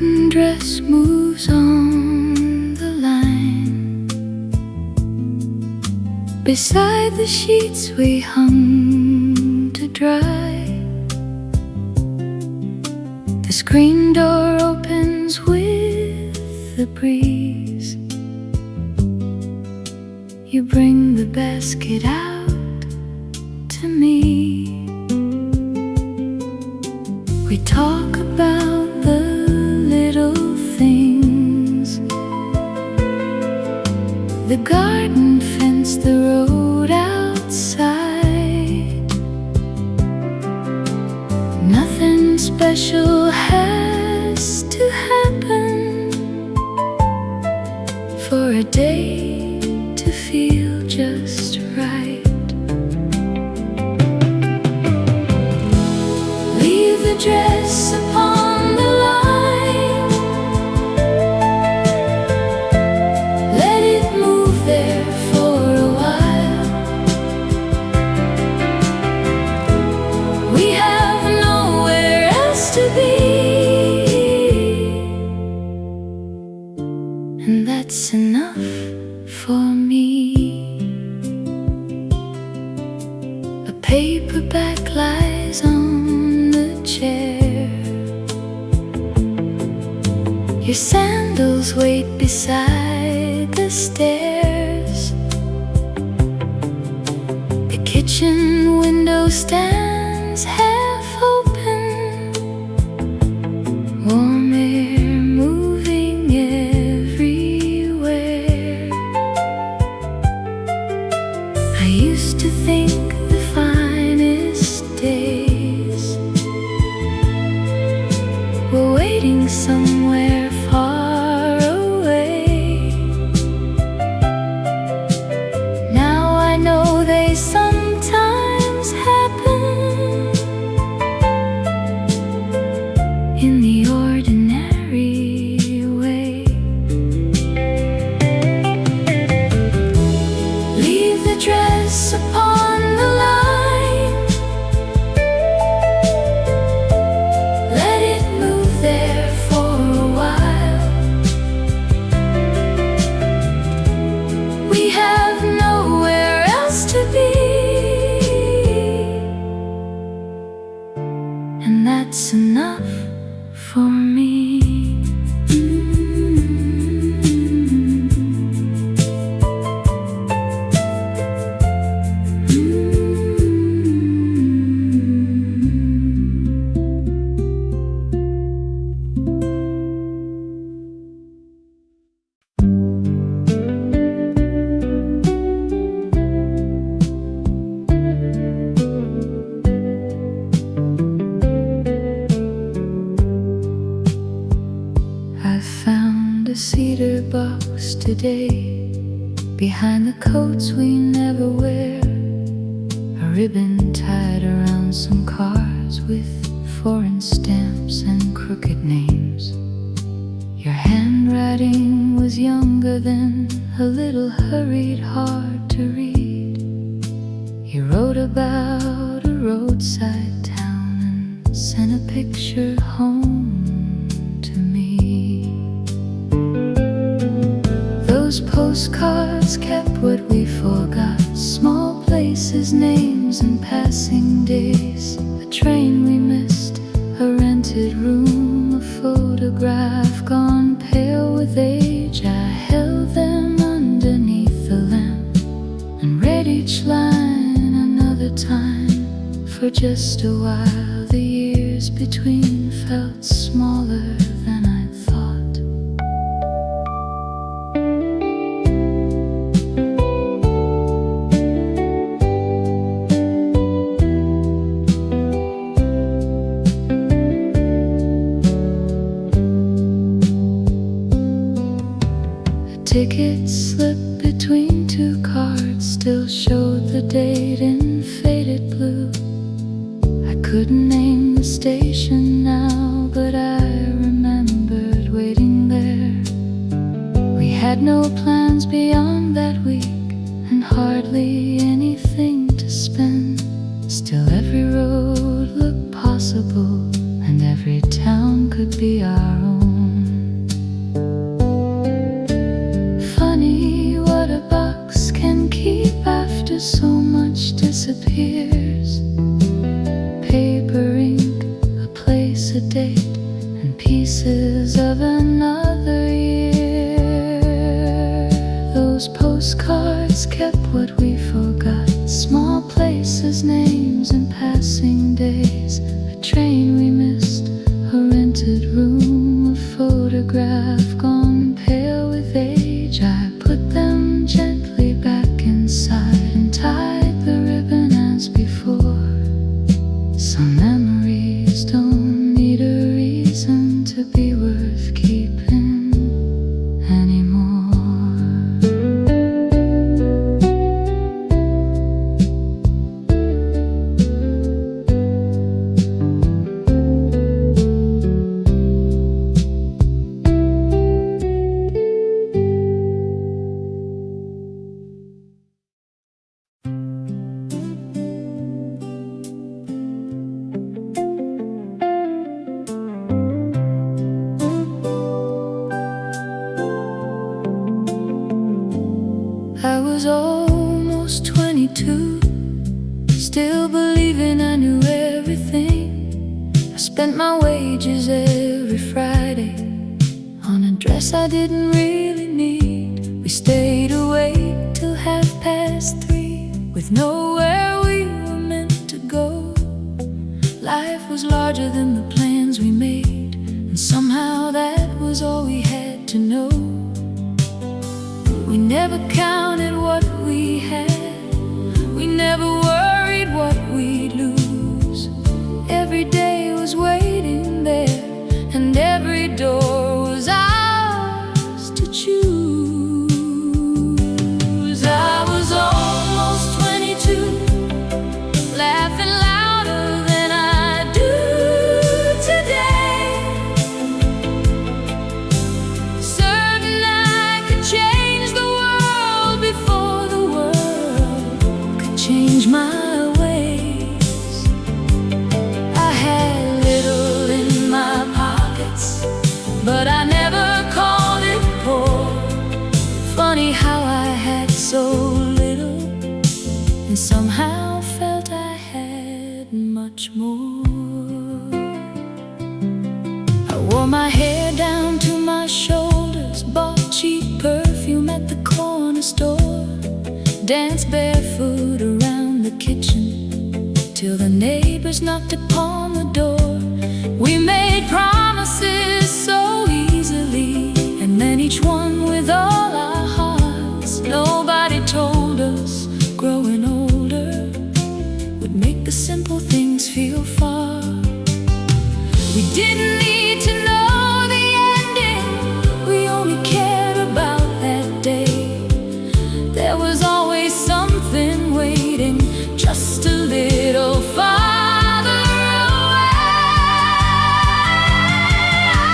wedding dress moves on the line. Beside the sheets we hung to dry, the screen door opens with the breeze. You bring the basket out to me. We talk about the little things, the garden fence, the road outside. Nothing special has to happen for a day to feel just right. Leave the dress upon the line, let it move there for a while. We have nowhere else to be, and that's enough for me. A paperback lies on the chair. Your sandals wait beside the stairs. The kitchen window stands half open, warm air moving everywhere. I used to think the finest days were waiting somewhere far away. Now I know they sometimes happen in the ordinary way. Leave the dress upon the line, let it move there for a while. We have nowhere else to be, and that's enough for me. I found a cedar box today, behind the coats we never wear. A ribbon tied around some cards with foreign stamps and crooked names. Your handwriting was younger then, a little hurried, hard to read. You wrote about a roadside town and sent a picture home to me. Those postcards kept what we forgot, small places, names and passing days. A train we missed, a rented room, a photograph gone pale with age. I held them underneath the lamp and read each line another time. For just a while the years between felt smaller than I thought. A ticket slip between two cards still showed the date in faded blue. I couldn't name the station now, but I remembered waiting there. We had no plans beyond that week, and hardly anything to spend. Still every road looked possible, and every town could be our own. dress I didn't really need. We stayed awake till 3:30 with nowhere we were meant to go. Life was larger than the plans we made, and somehow that was all we had to know. We never counted what we had, we never worried what we'd lose. Every day was waiting there, and every door was ours to choose. I was almost 22, laughing louder than I do today, certain I could change the world before the world could change my ways. I had little in my pockets, but I never called it poor. Funny how I had so little and somehow felt I had much more. I wore my hair down to my shoulders, bought cheap perfume at the corner store, danced barefoot around the kitchen till the neighbors knocked upon the door. We made promises so easily, and then each one with all our hearts. Nobody told us growing older would make the simple things feel far. We didn't need to know the ending, we only cared about that day. There was always something waiting just a little farther away.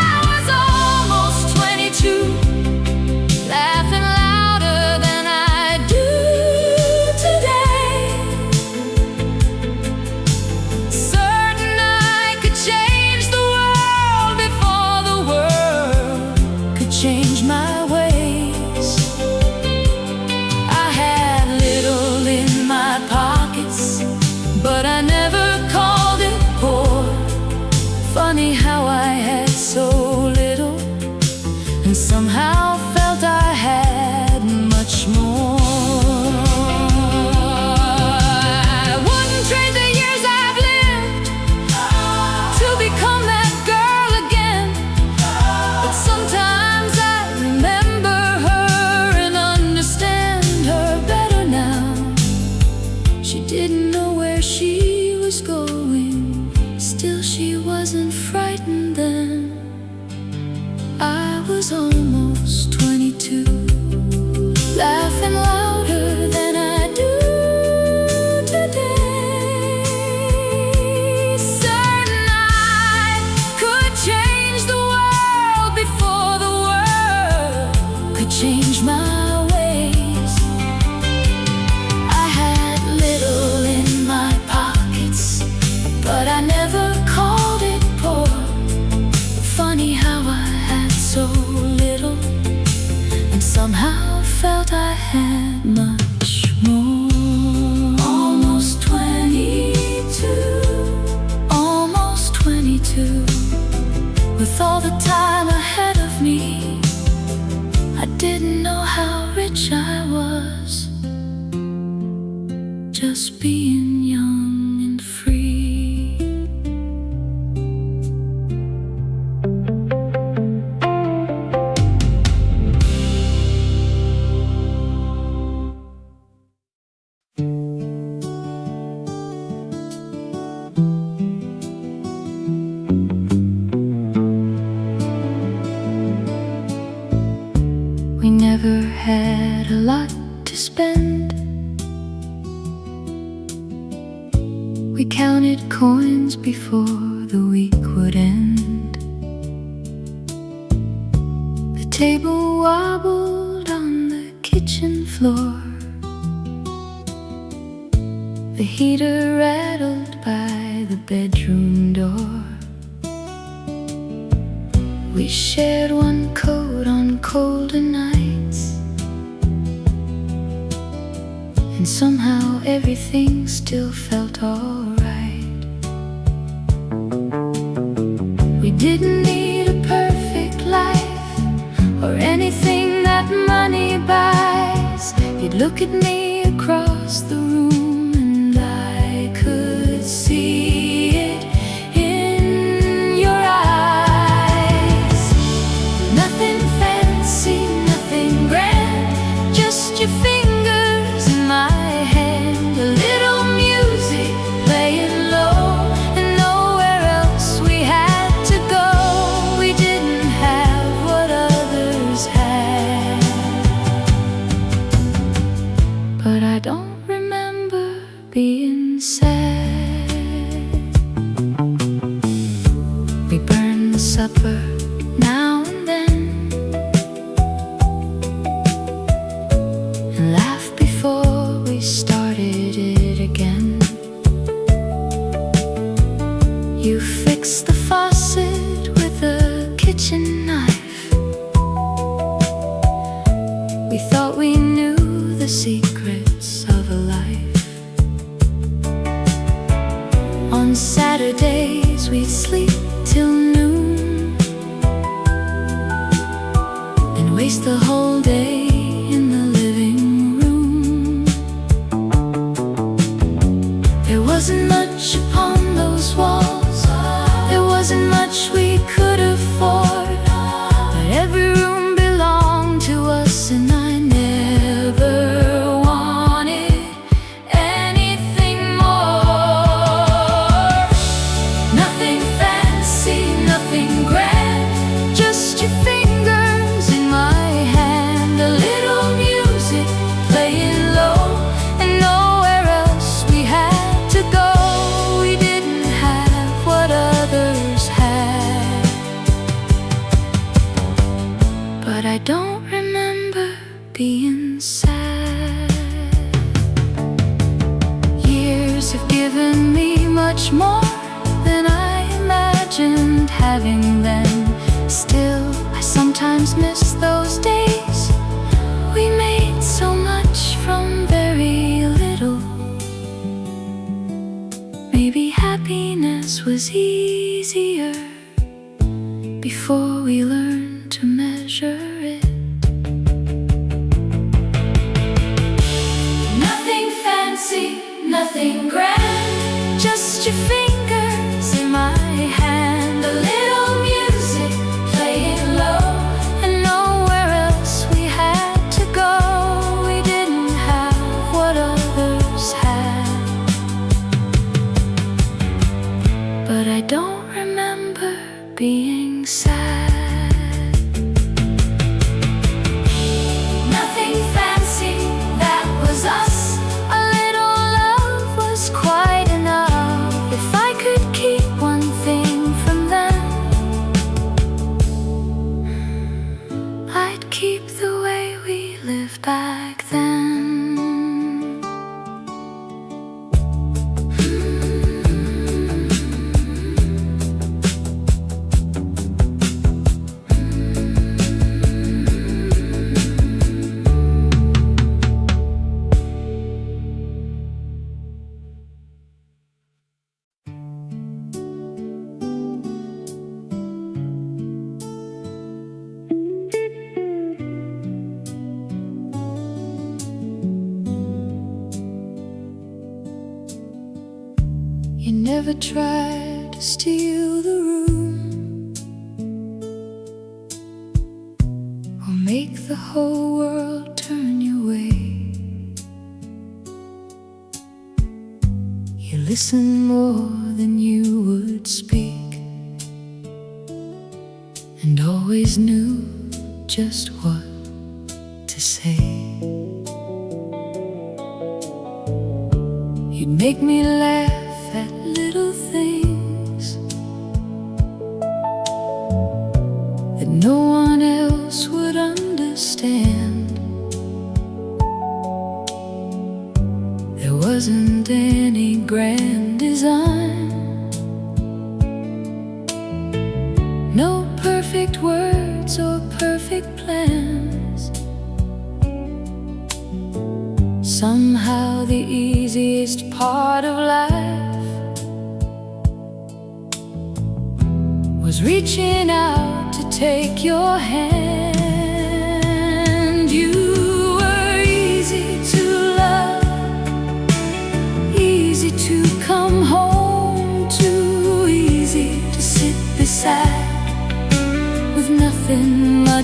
I was almost 22, laughing louder than I do today, certain I could change the world before the world could change my ways. I had little in my pockets, but I never called it poor. Funny how I had so little and somehow felt I had much more. I wouldn't trade the years I've lived to become that girl again, but sometimes I remember her and understand her better now. She didn't know where she was going, still she wasn't frightened then. I was almost 22, laughing louder than I do today, certain I could change the world before the world could change my ways. I had little in my pockets, but I never called it poor. Funny how I had so little and somehow felt I had much more. Almost 22, almost 22, with all the time ahead of me. I didn't know how rich I was, just being young and free. We never had a lot to spend. We counted coins before the week would end. The table wobbled on the kitchen floor, the heater rattled by the bedroom door. We shared one coat on colder nights, and somehow everything still felt alright. We didn't need a perfect life You'd look at me across the room and I could see it in your eyes. Nothing fancy, nothing grand, just your fingers in my hand. A little music playing low, and nowhere else we had to go. We didn't have what others had. But I don't remember being sad. We burned the supper now and then and laughed before we started it again. You fixed the faucet with a kitchen knife. We thought we knew the secrets of a life. On Saturdays we'd sleep till noon and waste the whole day in the living room. There wasn't much upon those walls, there wasn't much we could afford, but every room belonged to us, and I never wanted anything more. Nothing fancy, nothing grand, just your fingers in my hand. A little music playing low, and nowhere else we had to go. We didn't have what others had. But I don't remember being sad. Years have given me much more than I imagined having then. Still, I sometimes miss those days. We made so much from very little. Maybe happiness was easier before we learned to measure it. Nothing fancy, nothing grand, just your fingers in my hand. A little music playing low, and nowhere else we had to go. We didn't have what others had. But I don't remember being sad. Nothing fancy, that was us. A little love was quite enough. If I could keep one thing from them, I'd keep the way we lived back then. You never tried to steal the room or make the whole world turn your way. You listened more than you would speak, and always knew just what to say. You'd make me laugh at little things that no one else would understand. There wasn't any grand design, no perfect words or perfect plans. Somehow the easiest part of life was reaching out to take your hand. You were easy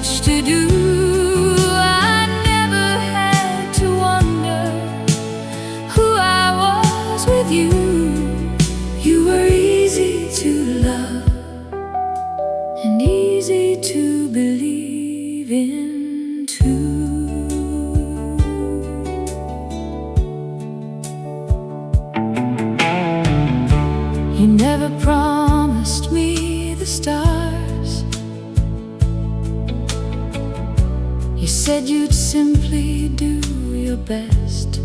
much to do. I never had to wonder who I was with you. You were easy to love and easy to believe in too. You never promised me the stars. You said you'd simply do your best.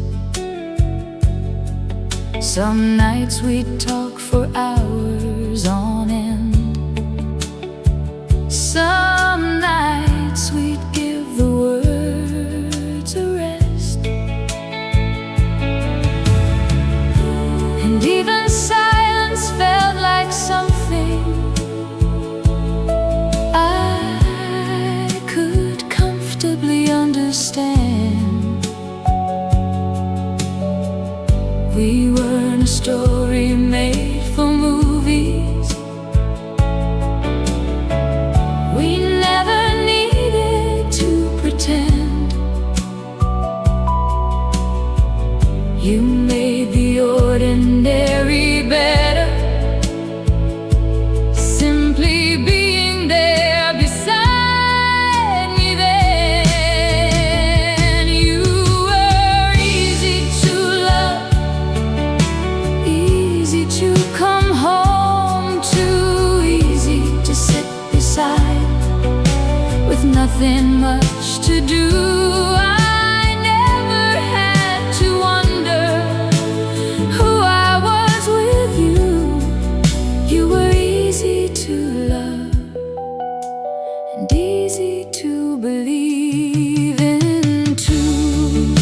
Some nights we'd talk for hours on end. Some nights we'd give the words a rest. And even silence felt like something I could comfortably understand. We weren't a story made for movies. We never needed to pretend. You made the ordinary better, simply being there beside me then. You were easy to love, easy to come home to, easy to sit beside, with nothing much to do. I never had to wonder who I was with you. You were easy to love and easy to believe in too.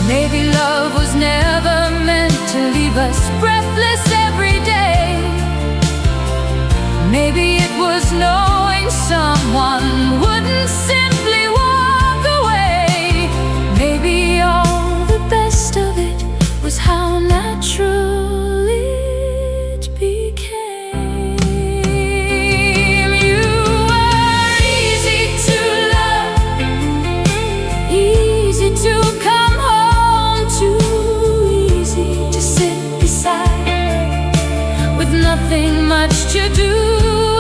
Maybe love was never meant to leave us breathless every day. Maybe it was knowing someone wouldn't simply walk away. Maybe all the best of it was how natural it became. You were easy to love, easy to come home to, easy to sit beside, with nothing much to do.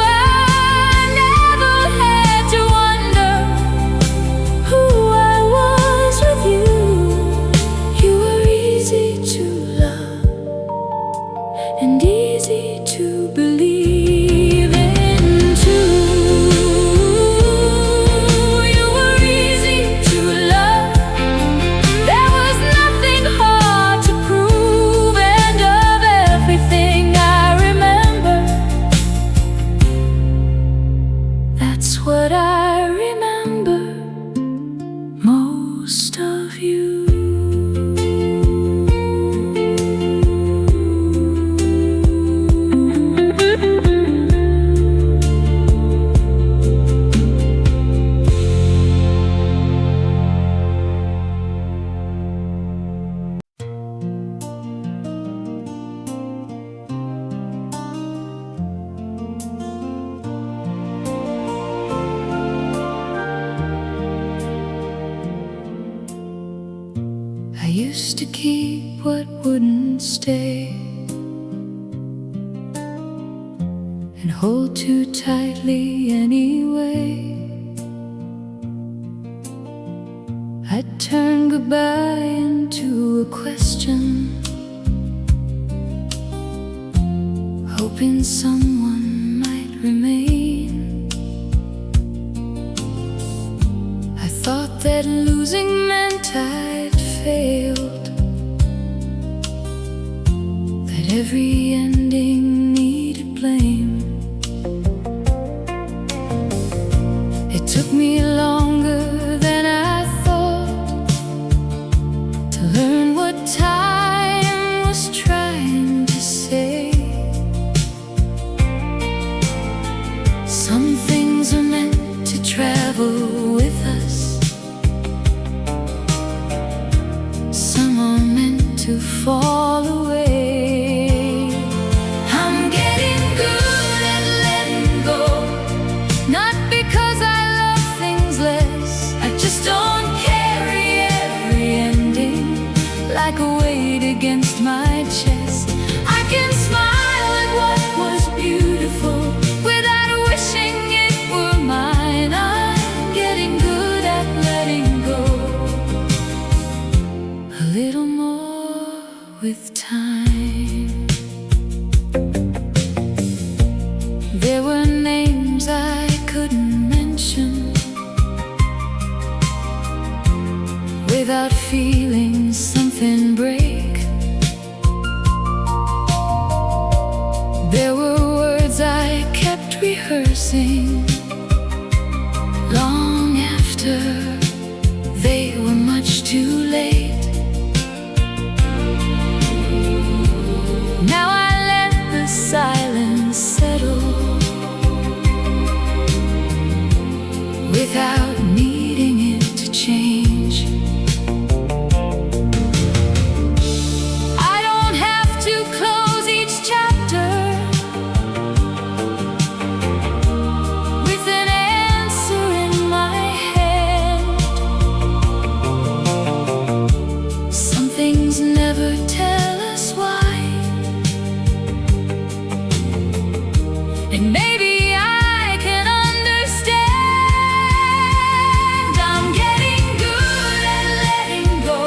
I never had to wonder who I was with you. You were easy to love and easy to believe in too. You were easy to love. There was nothing hard to prove, and of everything I remember, that's what I remember most of you. I used to keep what wouldn't stay and hold too tightly anyway. I'd turn goodbye into a question, hoping someone might remain. I thought that losing meant I'd failed, that every ending needed blame. It took me longer than I thought to learn what time was trying to say. Some things are meant to travel with us, some are meant to fall away. I'm getting good at letting go, feeling something break. There were words I kept rehearsing long after they were much too late. Now I let the silence settle without needing it to change. I don't have to close each chapter with an answer in my hand. Some things never tell us why, and maybe I can understand. I'm getting good at letting go,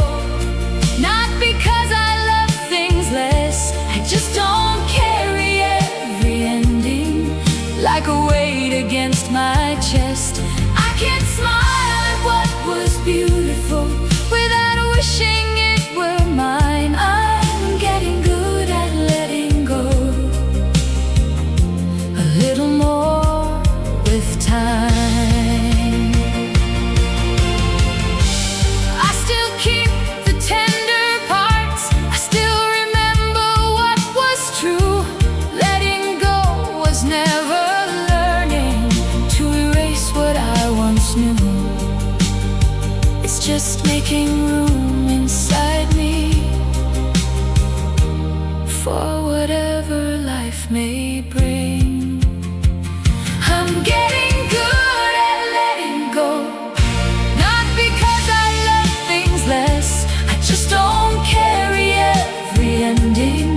not because I love things less. I just don't carry every ending like a weight against my chest. I can't smile at what was beautiful without wishing it were mine. I'm getting good at letting go, a little more with time. I still keep the tender parts. I still remember what was true. Letting go was never learning to erase what I once knew. It's just making room inside me for whatever life may bring. I'm getting good at letting go, not because I love things less. I just don't carry every ending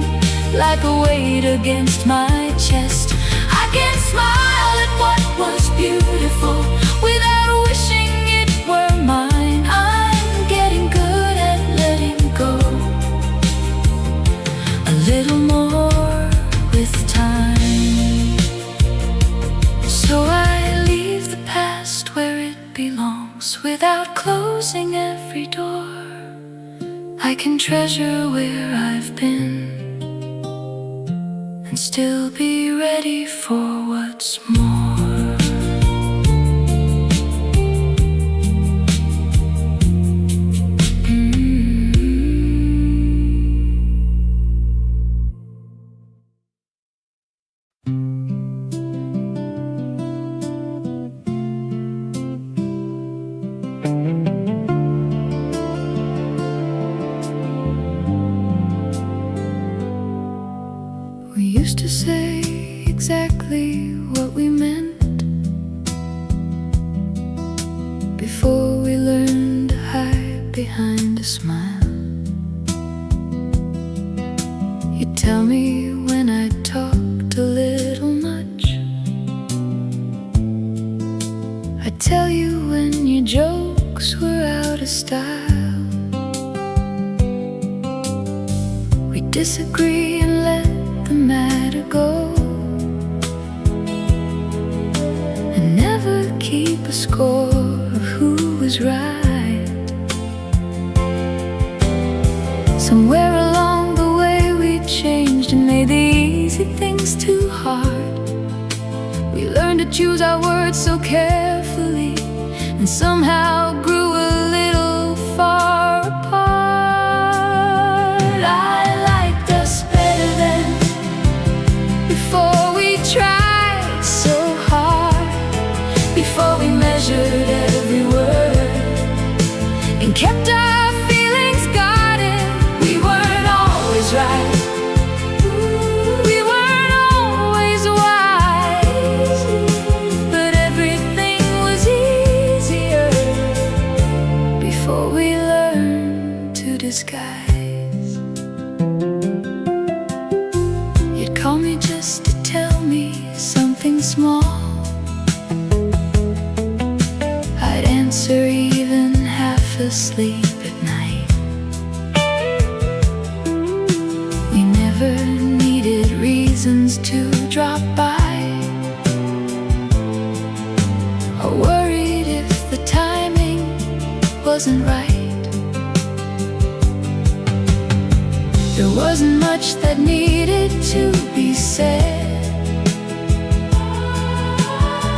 like a weight against my chest. I can smile at what was beautiful without wishing it were mine. I'm getting good at letting go, a little more with time. So I leave the past where it belongs without closing every door. I can treasure where I've been and still be ready for what's more. We used to say exactly what we meant before we learned to hide behind a smile. You'd tell me when I talked a little much. I'd tell you when your jokes were out of style. We'd disagree and let the matter go, and never keep a score of who was right. Somewhere along the way we changed and made the easy things too hard. We learned to choose our words so carefully and somehow grew a little far apart. I liked us better than before we tried so hard, before we measured every word and kept our feelings guarded. We weren't always right, we weren't always wise, but everything was easier before we learned to disguise. You'd call me just to tell me something small. I'd answer even half asleep at night. We never needed reasons to drop by, or worried if the timing wasn't right. wasn't much that needed to be said.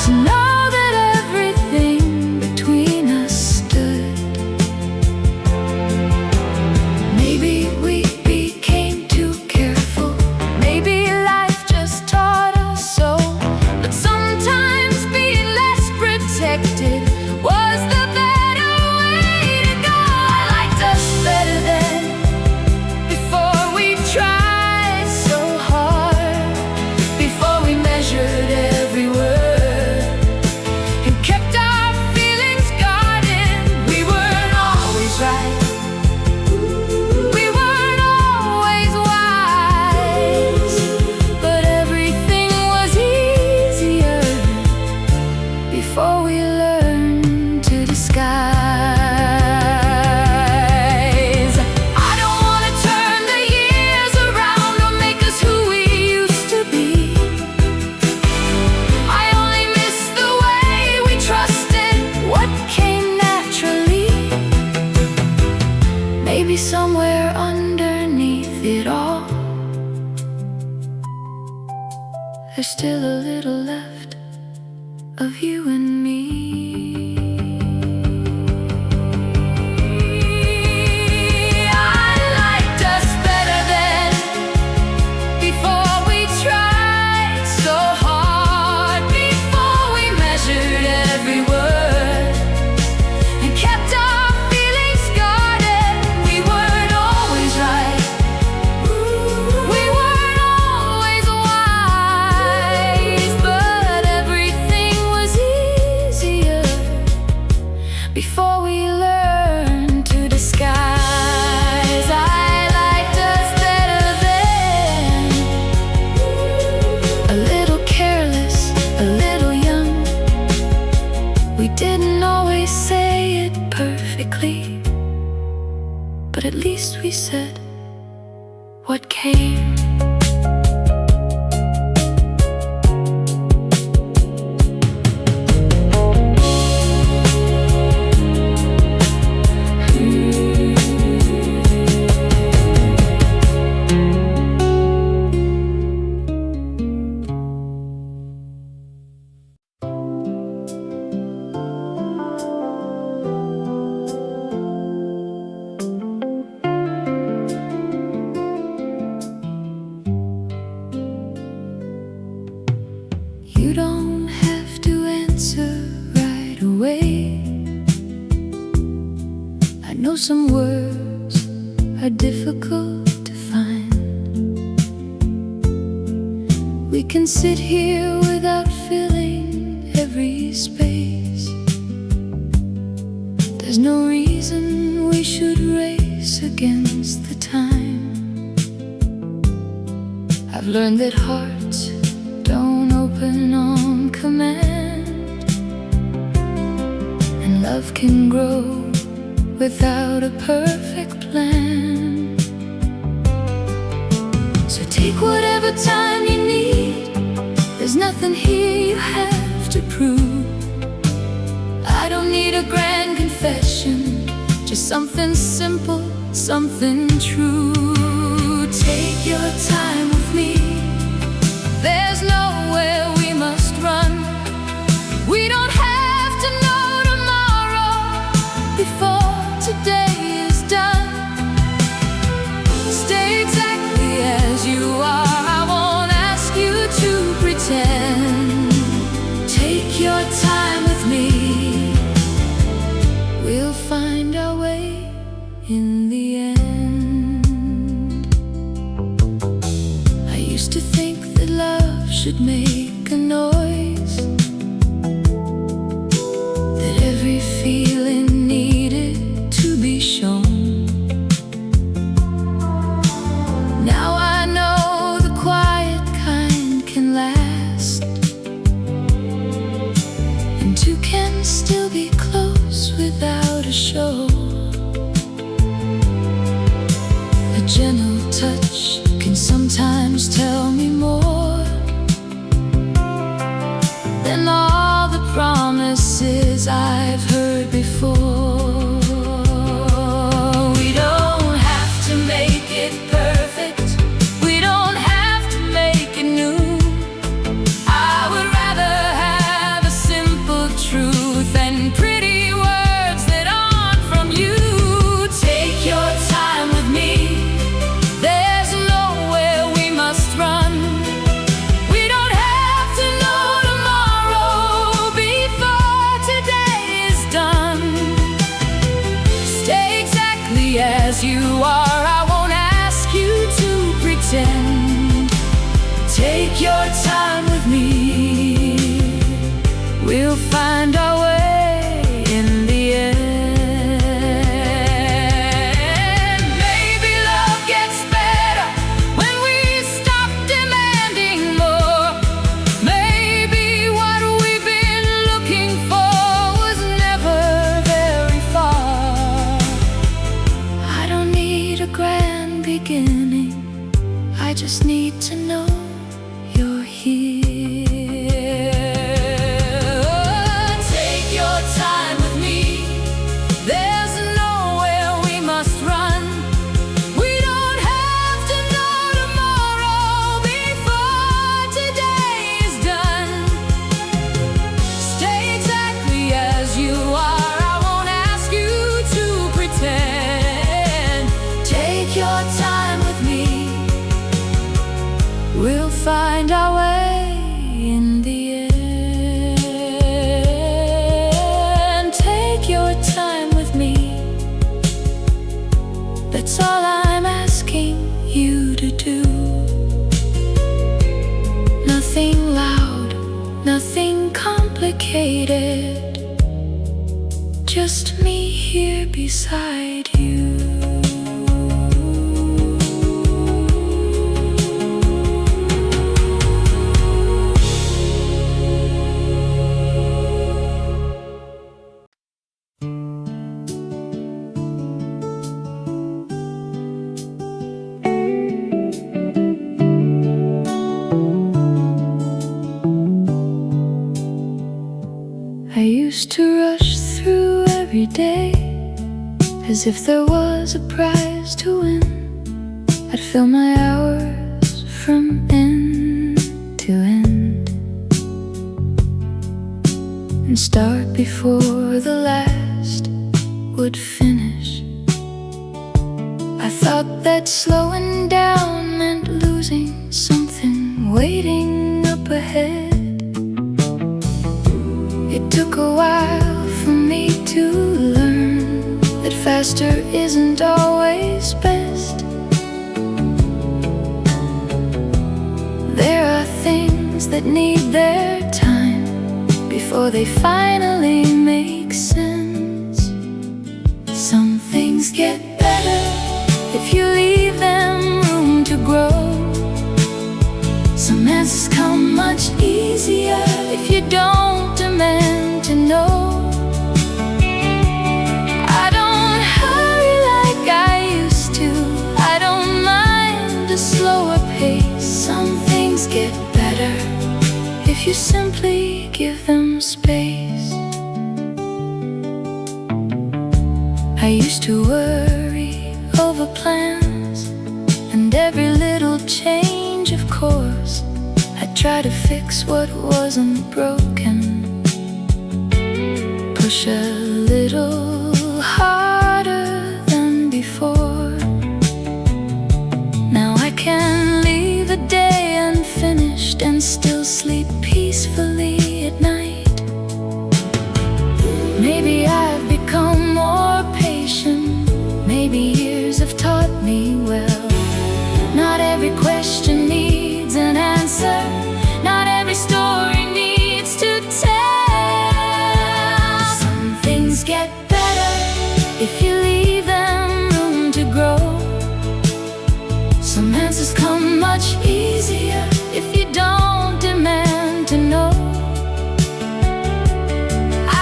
To know that everything between us stood. Maybe we became too careful. Maybe life just taught us so. But sometimes being less protected was the better way to go. I liked us better then, before we tried so hard, before we measured every word and kept our feelings guarded. We weren't always right, we weren't always wise, but everything was easier before we learned to disguise. I don't want to turn the years around or make us who we used to be. I only miss the way we trusted what came naturally. Maybe somewhere underneath it all, there's still a little left of you and me. I liked us better then, before we tried so hard, before we measured every word and kept our feelings guarded. We weren't always right, we weren't always wise, but everything was easier before we learned to disguise. I liked us better then, a little careless, a little young. We didn't always say it perfectly, but at least we said what came. You don't have to answer right away. I know some words are difficult to find. We can sit here without filling every space. There's no reason we should race against the time. I've learned that hearts don't open on command, and love can grow without a perfect plan. So take whatever time you need. There's nothing here you have to prove. I don't need a grand confession, just something simple, something true. Take your time with me. There's nowhere we must run. We don't have to know tomorrow before today is done. Stay exactly as you are. I won't ask you to pretend. Take your time with me. We'll find our way in the end. I used to think that love should make a noise, that every feeling needed to be shown. Now I know the quiet kind can last, and two can still be close without a show. A gentle touch can sometimes tell me more than all the promises I've heard before. We don't have to make it perfect, as you are. I won't ask you to pretend. Take your time with me. We'll find our way in the end. Maybe love gets better when we stop demanding more. Maybe what we've been looking for was never very far. I don't need a grand beginning, I just need to know you're here. Take your time with me. There's nowhere we must run. We don't have to know tomorrow before today is done. Stay exactly as you are. I won't ask you to pretend. Take your time with me. We'll find our way in the end. Take your time with me. That's all I'm asking you to do. Nothing loud, nothing complicated. Just me here beside you. I used to rush through every day as if there was a prize to win. I'd fill my hours from end to end and start before the last would finish. I thought that slowing down meant losing something waiting up ahead. It took a while for me to learn that faster isn't always best. There are things that need their time before they finally make sense. Some things get better if you leave them room to grow. Some answers come much easier if you don't demand to know. I don't hurry like I used to. I don't mind a slower pace. Some things get better if you simply give them space. I used to worry over plans and every little change of course. I'd try to fix what wasn't broken, push a little harder than before. Now I can leave a day unfinished and still sleep peacefully at night. Maybe I've become more patient. Maybe years have taught me well. Not every question needs an answer. Not every story needs to tell. Some things get better if you leave them room to grow. Some answers come much easier if you don't demand to know.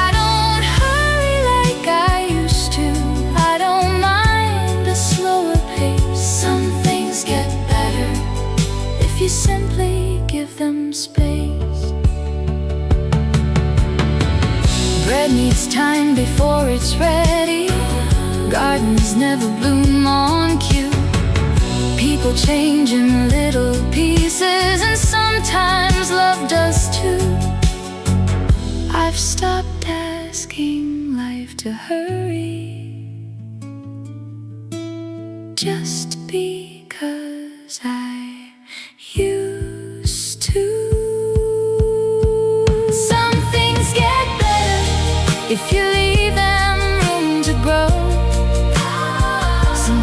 I don't hurry like I used to. I don't mind a slower pace. Some things get better if you simply give them space. Bread needs time before it's ready. Gardens never bloom on cue. People change in little pieces, and sometimes love does too. I've stopped asking life to hurry just because I used to. Some things get better if you leave them room to grow. Some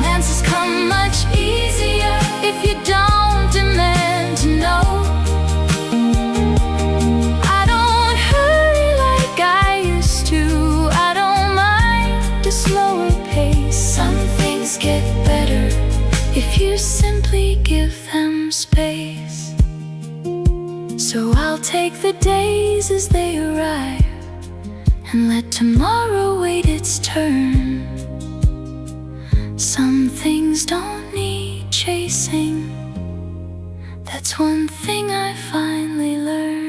take the days as they arrive and let tomorrow wait its turn. Some things don't need chasing. That's one thing I finally learned.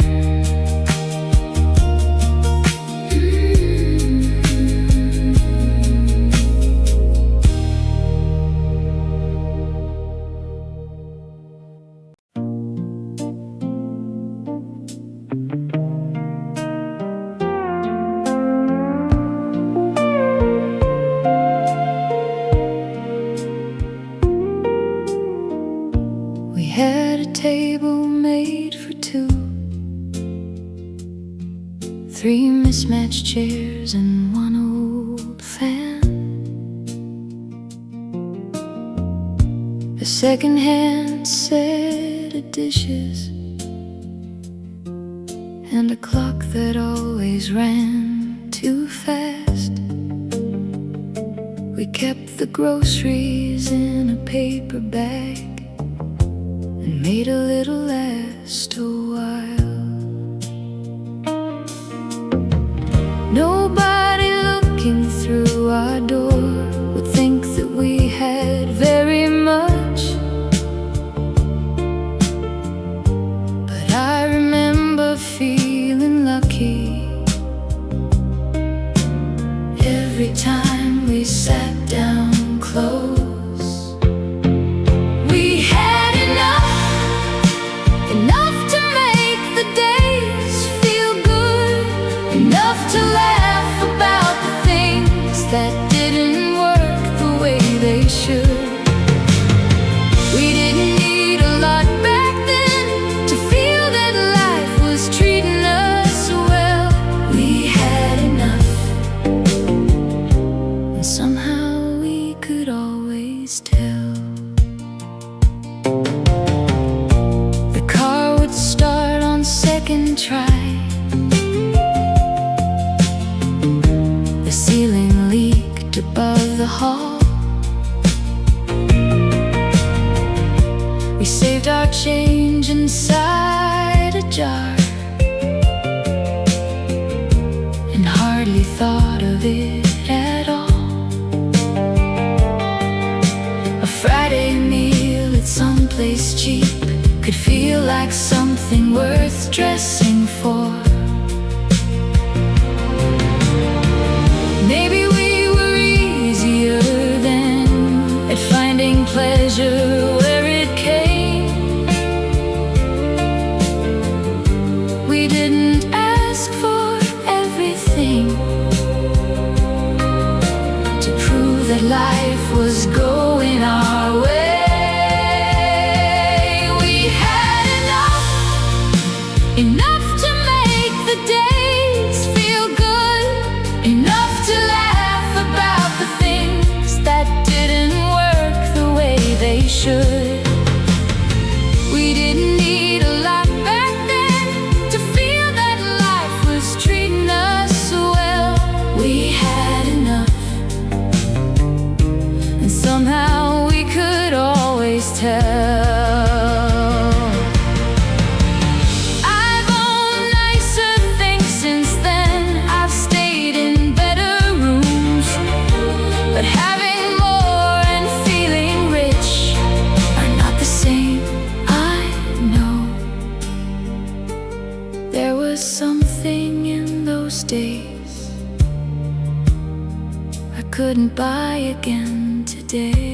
We had a table made for two, 3 mismatched chairs and 1 old fan. A second-hand set of dishes and a clock that always ran too fast. We kept the groceries in a paper bag and made a little last a while. Nobody looking through our door would think that we had very much. But I remember feeling lucky every time we sat down close. That didn't work the way they should. We didn't need a lot back then to feel that life was treating us well. We had enough, and somehow we could always tell. The car would start on second try. The ceiling above the hall. We saved our change inside a jar and hardly thought of it at all. A Friday meal at some place cheap could feel like something worth dressing for. Maybe pleasure where it came. We didn't ask for everything to prove that life was going our way. We had enough to make the days feel good, enough to laugh about the things that didn't they should. We didn't need a lot back then to feel that life was treating us well. We had enough, and somehow we could always tell. I've owned nicer things since then. I've stayed in better rooms, but having something in those days I couldn't buy again today.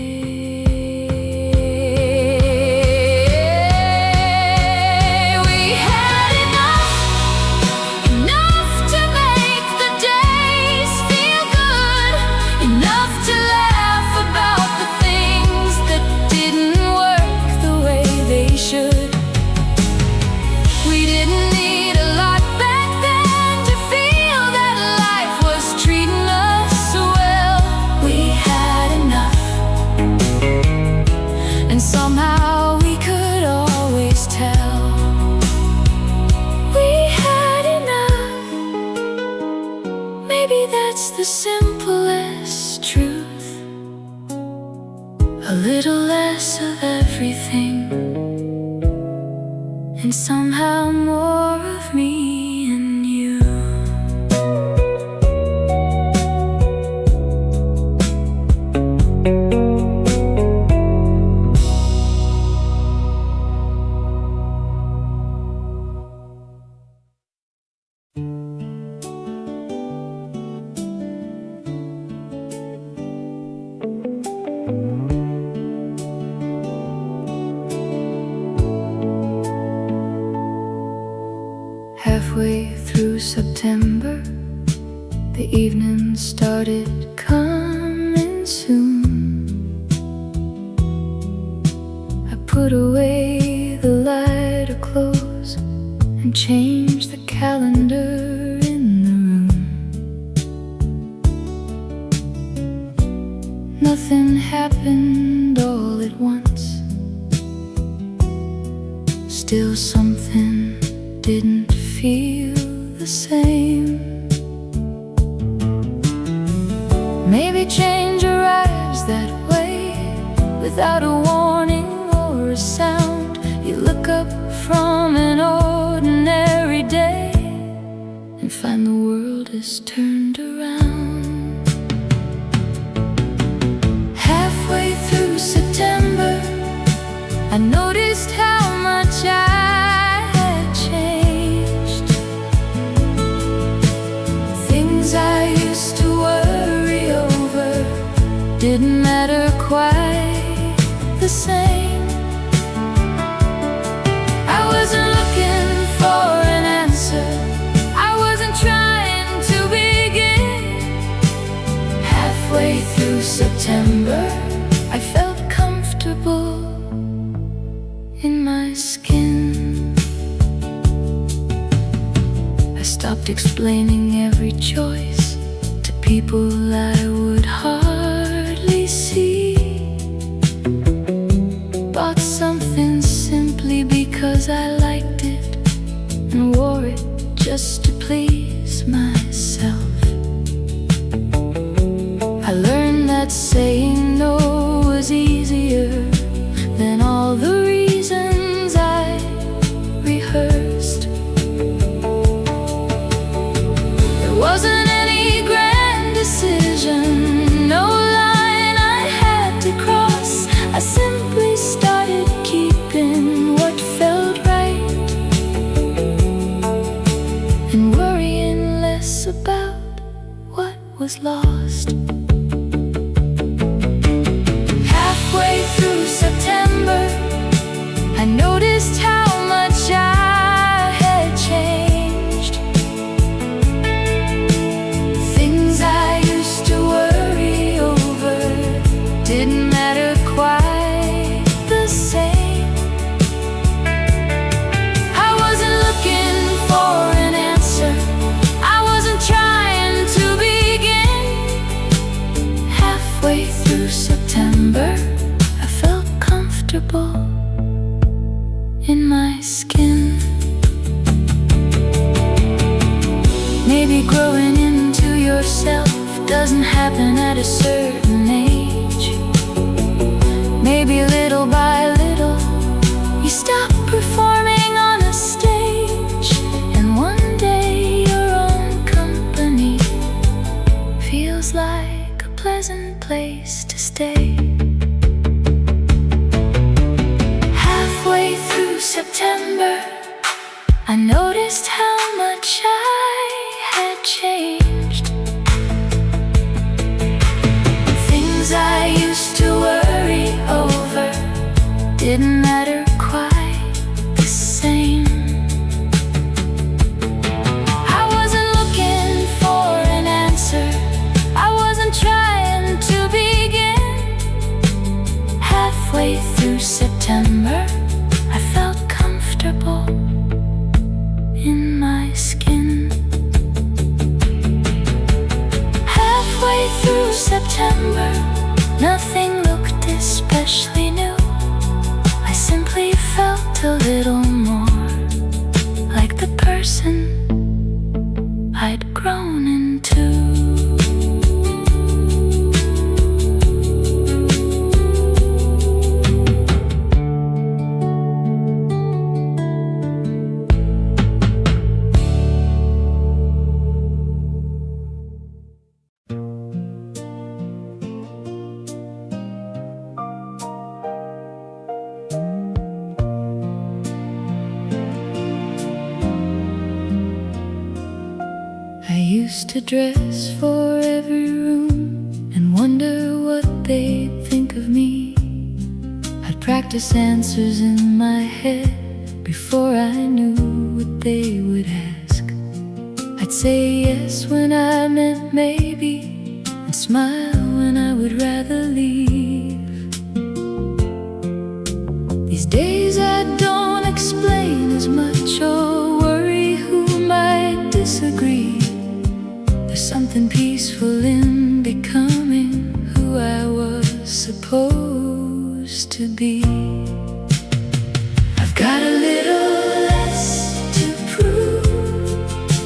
The simplest truth, a little less of everything, and somehow more of me. evening started coming soon. I put away the lighter clothes and changed the calendar in the room. Nothing happened all at once. Still something didn't feel the same. Maybe change arrives that way, without a warning or a sound. You look up from an ordinary day and find the world is turned around. Halfway through September, I noticed how much I had changed. Things I used to worry over didn't matter quite the same. I wasn't looking for an answer, I wasn't trying to begin. Halfway through September, I felt comfortable in my skin. I stopped explaining every choice to people I would hardly see. Bought something simply because I liked it and wore it just to please myself. I learned that saying no was easier than all the reasons I rehearsed. There wasn't any grand decision, no line I had to cross. I simply started keeping what felt right and worrying less about what was lost. Halfway through September, I noticed how much I had changed. Things I used to worry over didn't matter quite the same. I wasn't looking for an answer, I wasn't trying to begin. Halfway through September, I felt comfortable in my skin. Maybe growing into yourself doesn't happen at a certain age. Maybe little by little you stop performing on a stage, and one day your own company feels like a pleasant place to stay. Halfway through September, I noticed how much I had changed. Things I used to worry over didn't matter quite the same. I wasn't looking for an answer, I wasn't trying to begin. Halfway through September, I felt comfortable in my skin. Halfway through September, nothing looked especially new. I simply felt a little more like the person I'd grown into. Used to dress for every room and wonder what they'd think of me. I'd practice answers in my head before I knew what they would ask. I I'd say yes when I meant maybe, and smile when I would rather leave. These days I don't explain as much or worry who might disagree. There's something peaceful in becoming who I was supposed to be. I've got a little less to prove,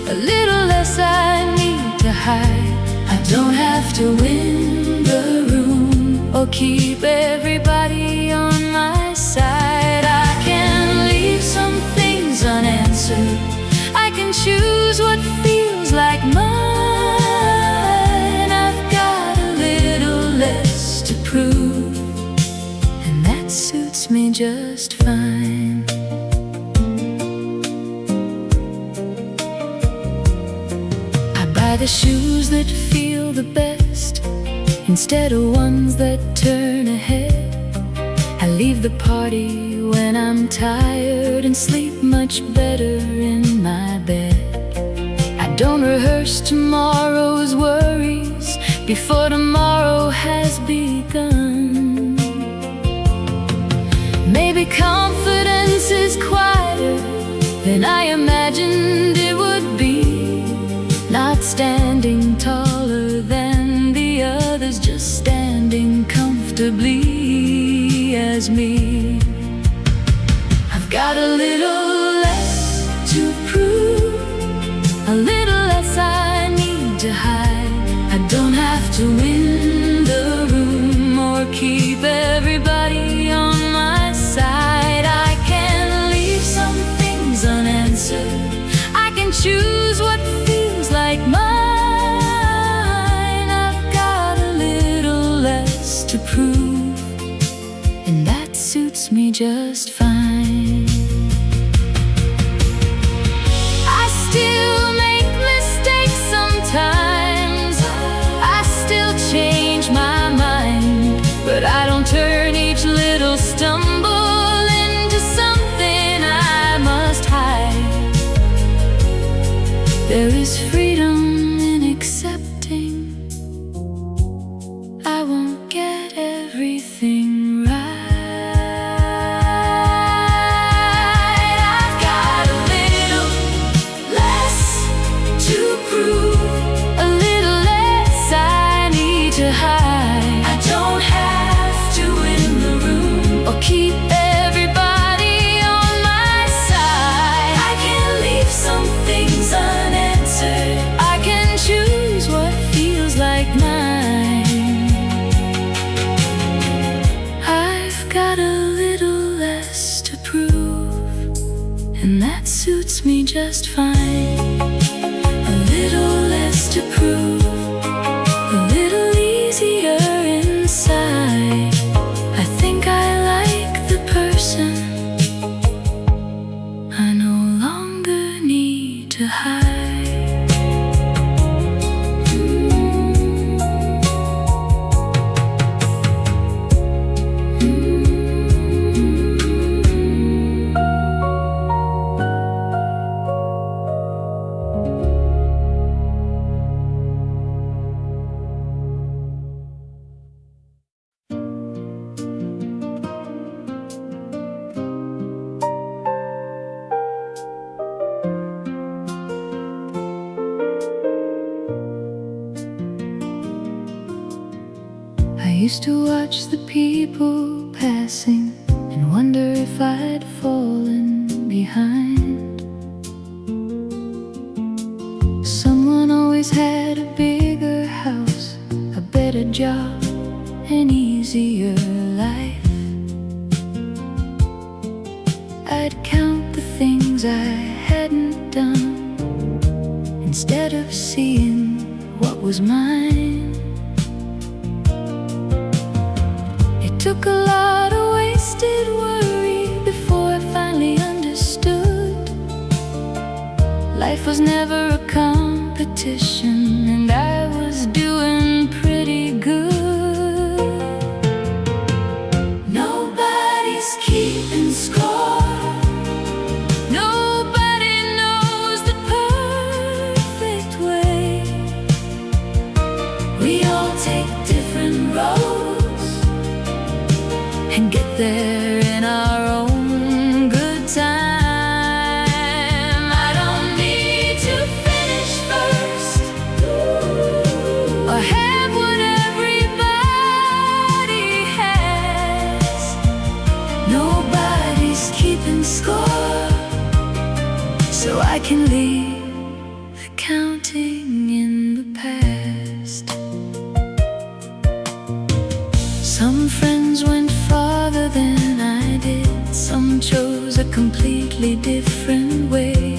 a little less I need to hide. I don't have to win the room or keep everybody on my side. I can leave some things unanswered. I can choose what feels like mine. I've got a little less to prove, and that suits me just fine. I buy the shoes that feel the best instead of ones that turn ahead. I leave the party when I'm tired and sleep much better in my bed. I don't rehearse tomorrow's worries before tomorrow has begun. Maybe confidence is quieter than I imagined it would be. Not standing taller than the others, just standing comfortably as me. I've got a little less to prove, a little less I need to hide. I don't have to win the room or keep everybody on my side. I can leave some things unanswered. I can choose what feels like mine. I've got a little less to prove, and that suits me just fine. I still make mistakes sometimes. I still change my mind, but I don't turn each little stumble into something I must hide. There is freedom in accepting I won't get everything right. I've got a little less to prove, a little less I need to hide. I don't have to win the room or keep everybody on my side. I can leave some things unanswered. I can choose what feels like mine. I've got a little less to prove, and that suits me just fine. A little less to prove, a little easier inside. I think I like the person I no longer need to hide. I used to watch the people passing and wonder if I'd fallen behind. Someone always had a bigger house, a better job, an easier life. I'd count the things I hadn't done instead of seeing what was mine. It took a lot of wasted worry before I finally understood. Life was never a competition, and I was doing pretty good. Nobody's keeping score. Nobody knows the perfect and get there in our own good time. I don't need to finish first or have what everybody has. Nobody's keeping score, so I can leave the counting in the past. Some friends went farther than I did. Some chose a completely different way.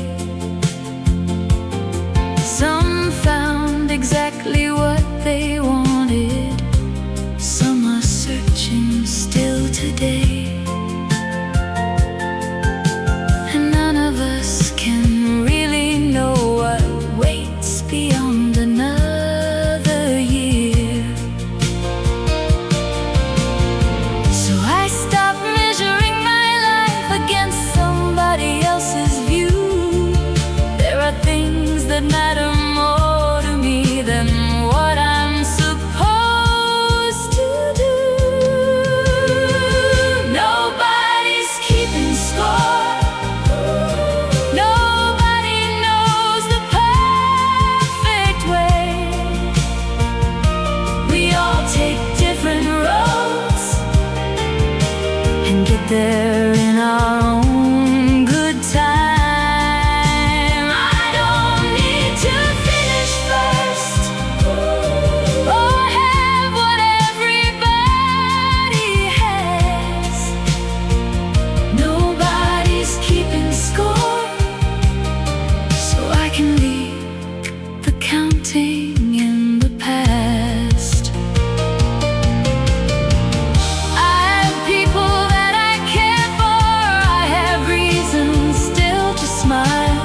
Some found exactly what they wanted. Some are searching still today. And none of us can really know what waits beyond another year. So I stopped measuring my life against somebody else's view. There are things that matter more to me than what I'm supposed to do. Nobody's keeping score. Nobody knows the perfect way. We all take different roads and get there in our own good time. I don't need to finish first or have what everybody has. Nobody's keeping score, so I can leave the counting in the past. I have people that I care for. I have reasons still to smile.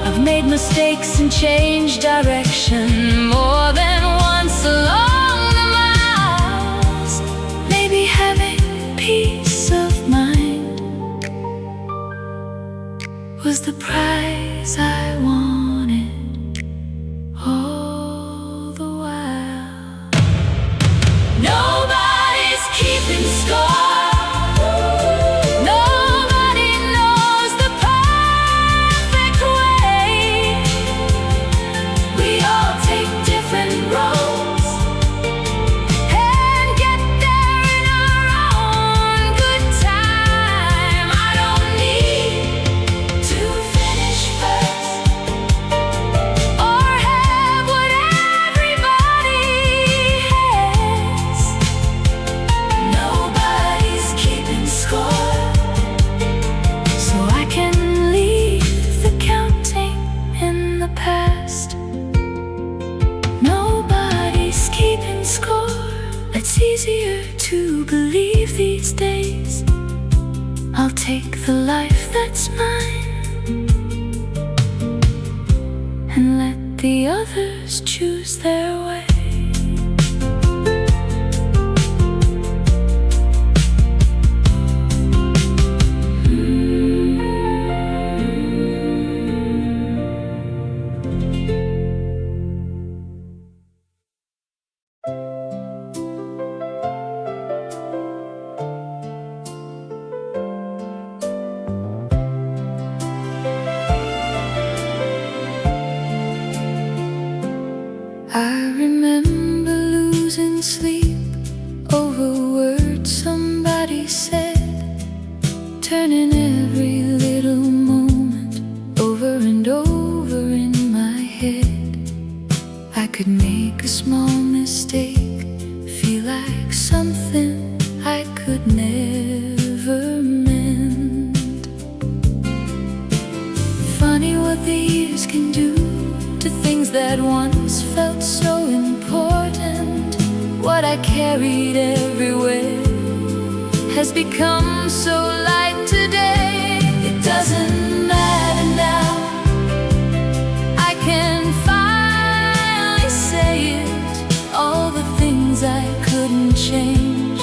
I've made mistakes and changed direction more than once along the miles. Maybe having peace of mind was the prize I wanted all the while. Nobody's keeping score. Nobody knows the perfect way. We all take different roads and get there in our own good time. I don't need to finish first or have what everybody has. Nobody's keeping score, so I can leave the counting in the past. Nobody's keeping score. It's easier to believe these days. I'll take the life that's mine and let the others choose their way. I remember losing sleep over words somebody said, turning every little moment over and over in my head. I could make a small mistake, feel like something I could never mend. Funny what the years can do to things that once felt so important. What I carried everywhere has become so light today. It doesn't matter now, I can finally say it. All the things I couldn't change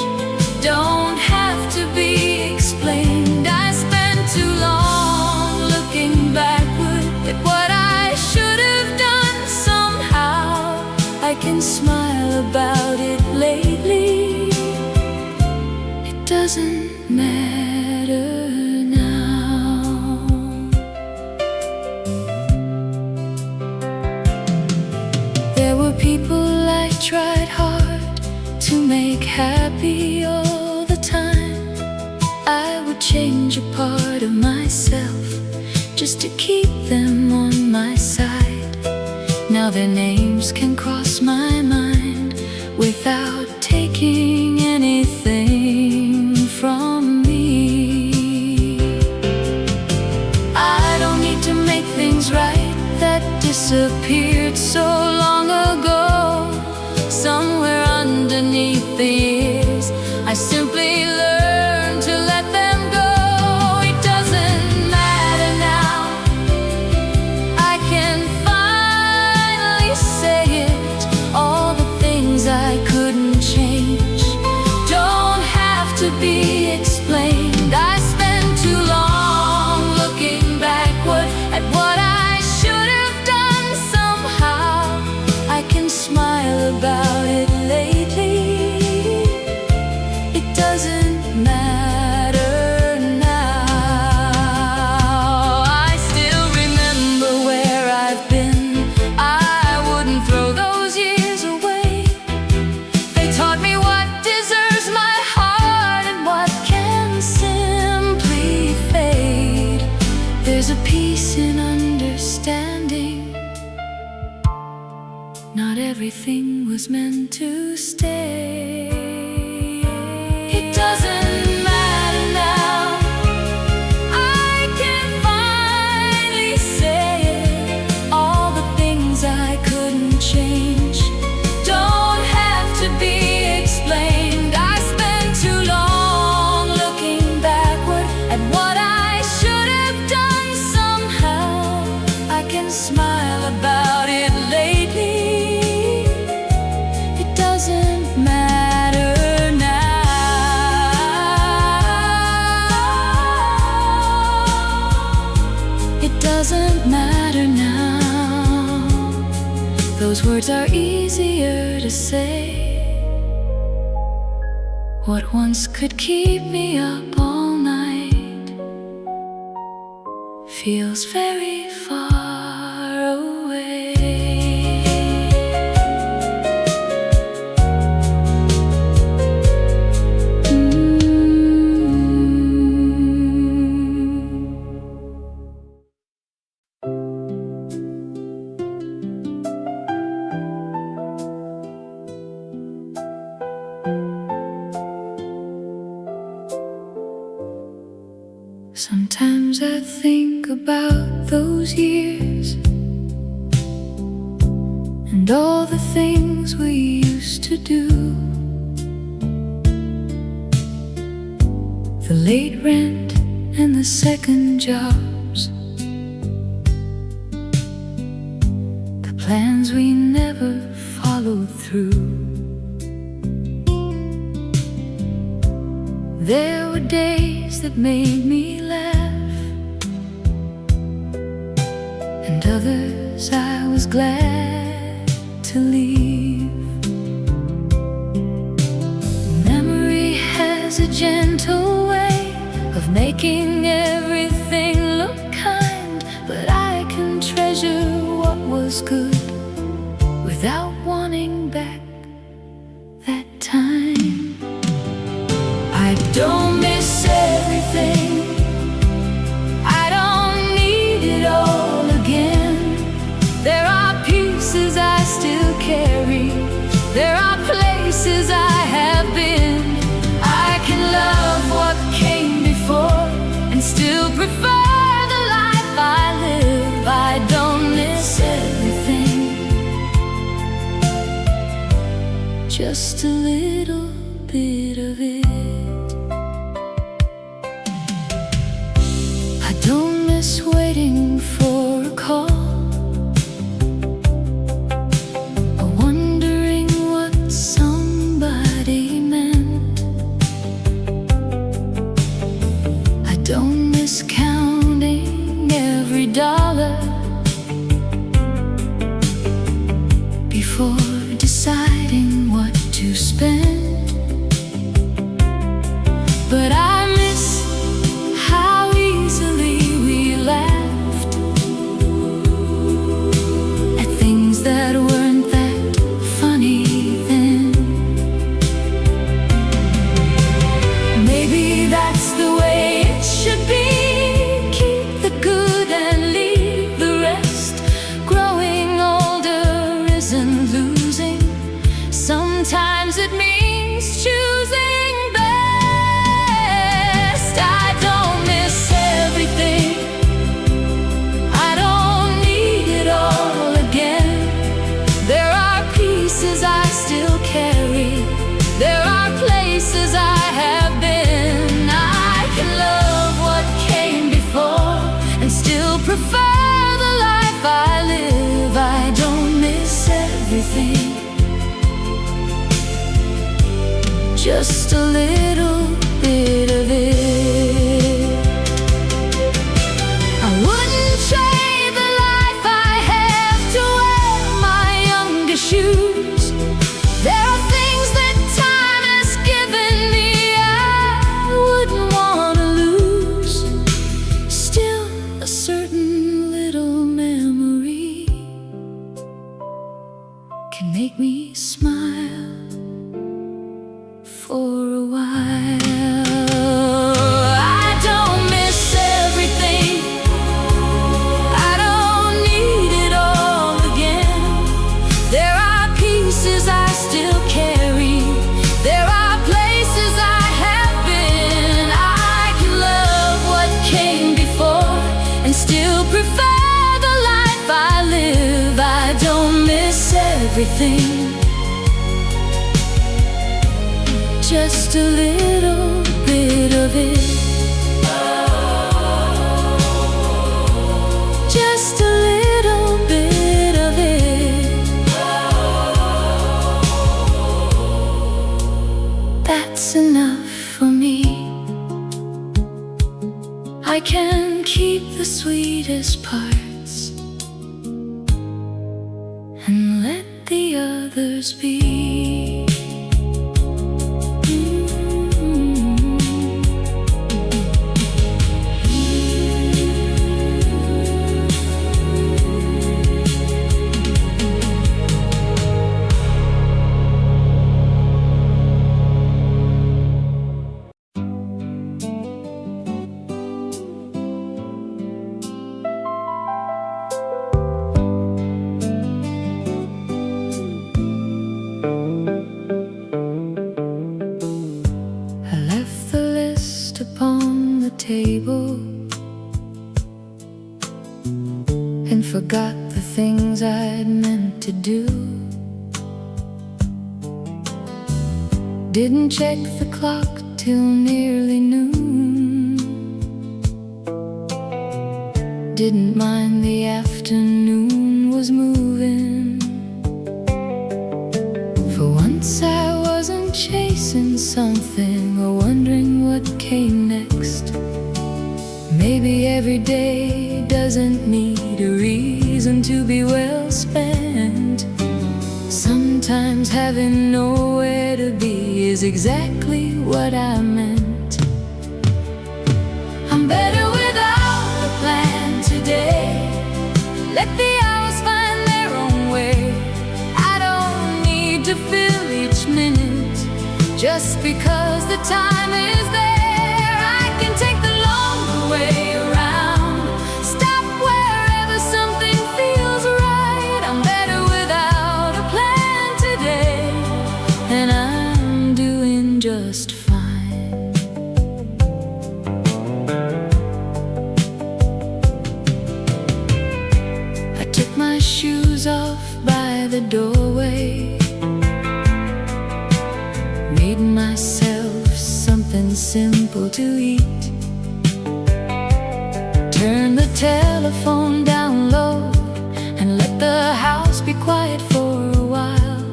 don't have to be explained. I spent too long looking backward at what I should have done. Somehow I can smile about it lately. It doesn't matter now. There were people I tried hard to make happy all the time. I would change a part of myself just to keep them on my side. Now their names can cross my mind without taking anything from me. I don't need to make things right that disappeared so long ago. Somewhere underneath the years, I simply learned to let them go. It doesn't matter now, I can finally say it. All the things I couldn't change don't have to be explained. I spent too long looking backward at what I should have done. Somehow I can smile about it lately. It doesn't matter now. I still remember where I've been. I wouldn't throw those years away. They taught me what deserves my heart and what can simply fade. There's a peace in understanding. Not everything was meant to stay. It doesn't matter now, I can finally say it. All the things I couldn't change don't have to be explained. I spent too long looking backward at what I should have done. Somehow I can smile about it lately. It doesn't matter now. It doesn't matter now. Those words are easier to say. What once could keep me up all night feels very far away. Sometimes I think about those years and all the things we used to do. The late rent and the second jobs, the plans we never followed through. There were days that made me laugh, and others I was glad to leave. Memory has a gentle way of making everything look kind, but I can treasure what was good without wanting back that time. I don't miss everything, I don't need it all again. There are pieces I still carry, there are places I have been. I can love what came before and still prefer the life I live. I don't miss everything, just a little bit of it. I don't miss waiting for a call or wondering what somebody meant. I don't miss counting every dollar before deciding what to spend. but I miss how easily we laughed at things that weren't that funny then. Maybe that's the way it should be. Keep the good and leave the rest. Growing older isn't losing. Sometimes it means choosing best. I don't miss everything. I don't need it all again. There are pieces I still carry. There are places I have been. I can love what came before and still prefer the life I live. I don't miss everything. Just a little bit of it. I wouldn't trade the life I have to wear my younger shoes. There are things that time has given me I wouldn't want to lose. Still a certain little memory can make me smile for a while. I don't miss everything. I don't need it all again. There are pieces I still carry. There are places I have been. I can love what came before and still prefer the life I live. I don't miss everything. Just a little bit of it. Just a little bit of it. That's enough for me. I can keep the sweetest parts and let the others be. Table and forgot the things I'd meant to do. Didn't check the clock till nearly noon. Didn't mind the afternoon was moving. For once I wasn't chasing something or wondering what came next. Maybe every day doesn't need a reason to be well spent. Sometimes having nowhere to be is exactly what I meant. I'm better without a plan today. Let the hours find their own way. I don't need to fill each minute just because the time is there. I can take the long way around. Stop wherever something feels right. I'm better without a plan today, and I'm doing just fine. I took my shoes off by the doorway, made myself something simple to eat. Turn the telephone down low and let the house be quiet for a while.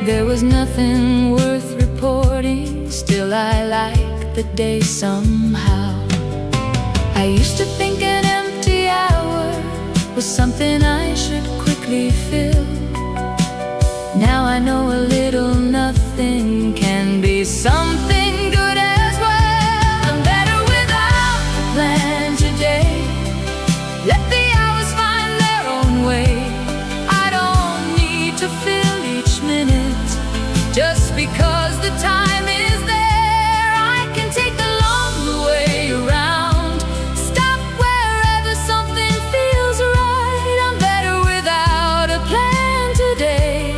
There was nothing worth reporting, still I liked the day somehow. I used to think an empty hour was something I should quickly fill. Now I know a little nothing can be something good as well. need to fill each minute. Just because the time is there, I can take the long way around. Stop wherever something feels right. I'm better without a plan today,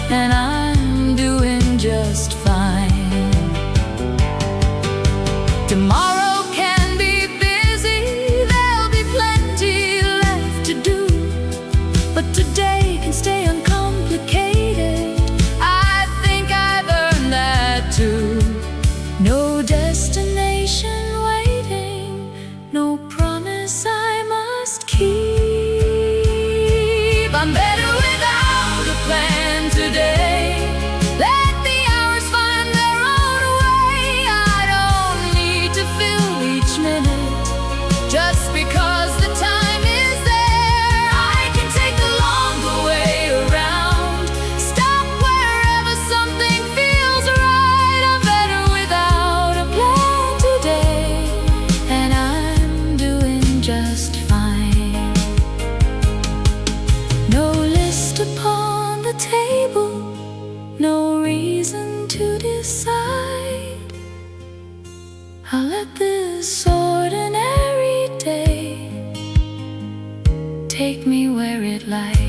and I'm doing just fine. Tomorrow can be busy, there'll be plenty left to do, but today can stay uncomplicated. I think I've earned that too. No destination waiting, no promise I must keep. I'm better without a plan today. Let the hours find their own way. I don't need to fill each minute. Just because the time is there, I can take the longer way around. Stop wherever something feels right. I'm better without a plan today, and I'm doing just fine. No list upon the table, no reason to decide. I'll let this ordinary day take me where it likes.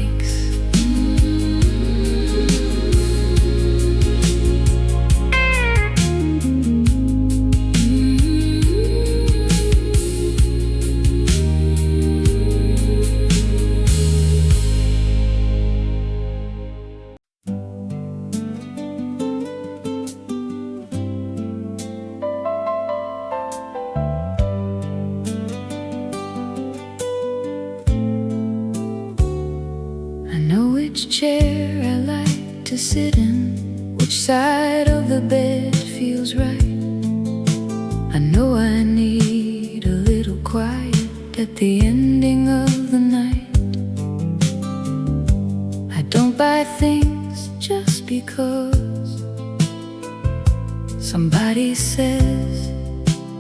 I know which chair I like to sit in, which side of the bed feels right. I know I need a little quiet at the ending of the night. I don't buy things just because somebody says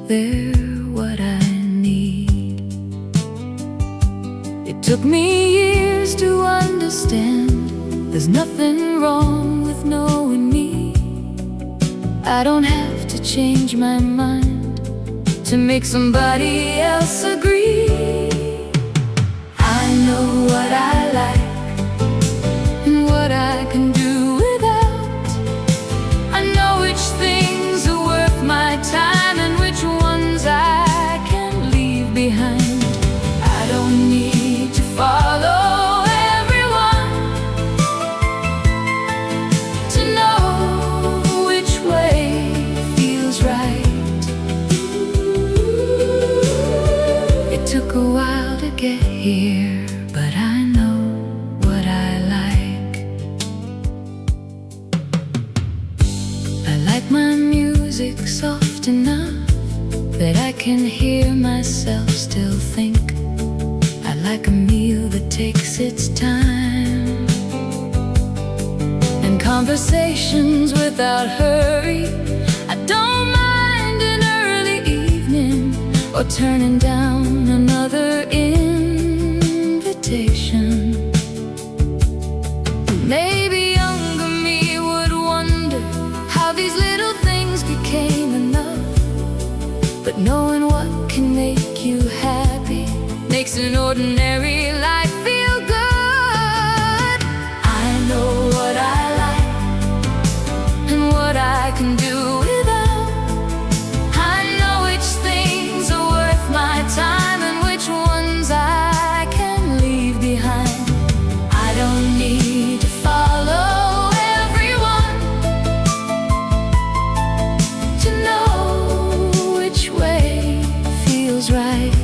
they're what I need. It took me years to understand there's nothing wrong with knowing me. I don't have to change my mind to make somebody else agree. I know what I like and what I can do without. I know which things are worth my time and which ones I can leave behind. I don't need to follow everyone to know which way feels right. It took a while to get here, but I know what I like. I like my music soft enough that I can hear myself still think. I like a meal that takes its time, and conversations without hurry. I don't mind an early evening or turning down another invitation. Maybe younger me would wonder how these little things became enough, but knowing what can make you happy makes an ordinary life feel good. I know what I like and what I can do without. I know which things are worth my time and which ones I can leave behind. I don't need to follow everyone to know which way feels right.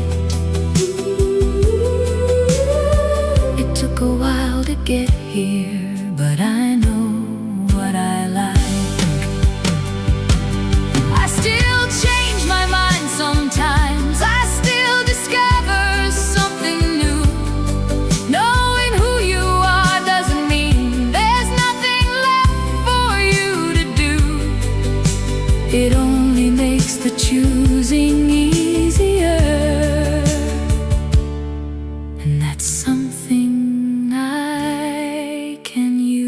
It took a while to get here, but I know what I like. I still change my mind sometimes. I still discover something new. Knowing who you are doesn't mean there's nothing left for you to do. It only makes the choosing easier, and that's something I can use.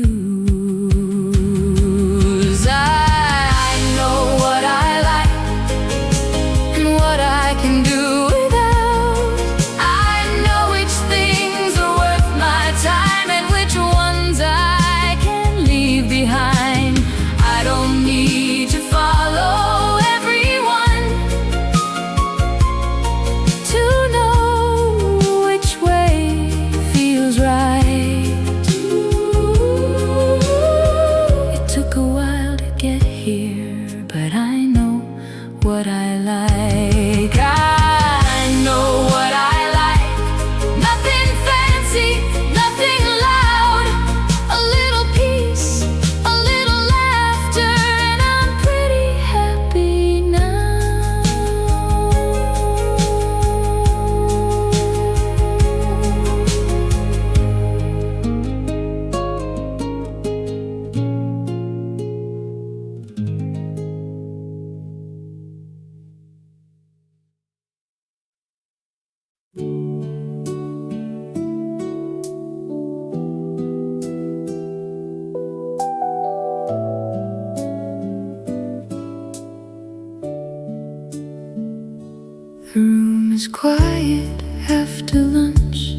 quiet after lunch.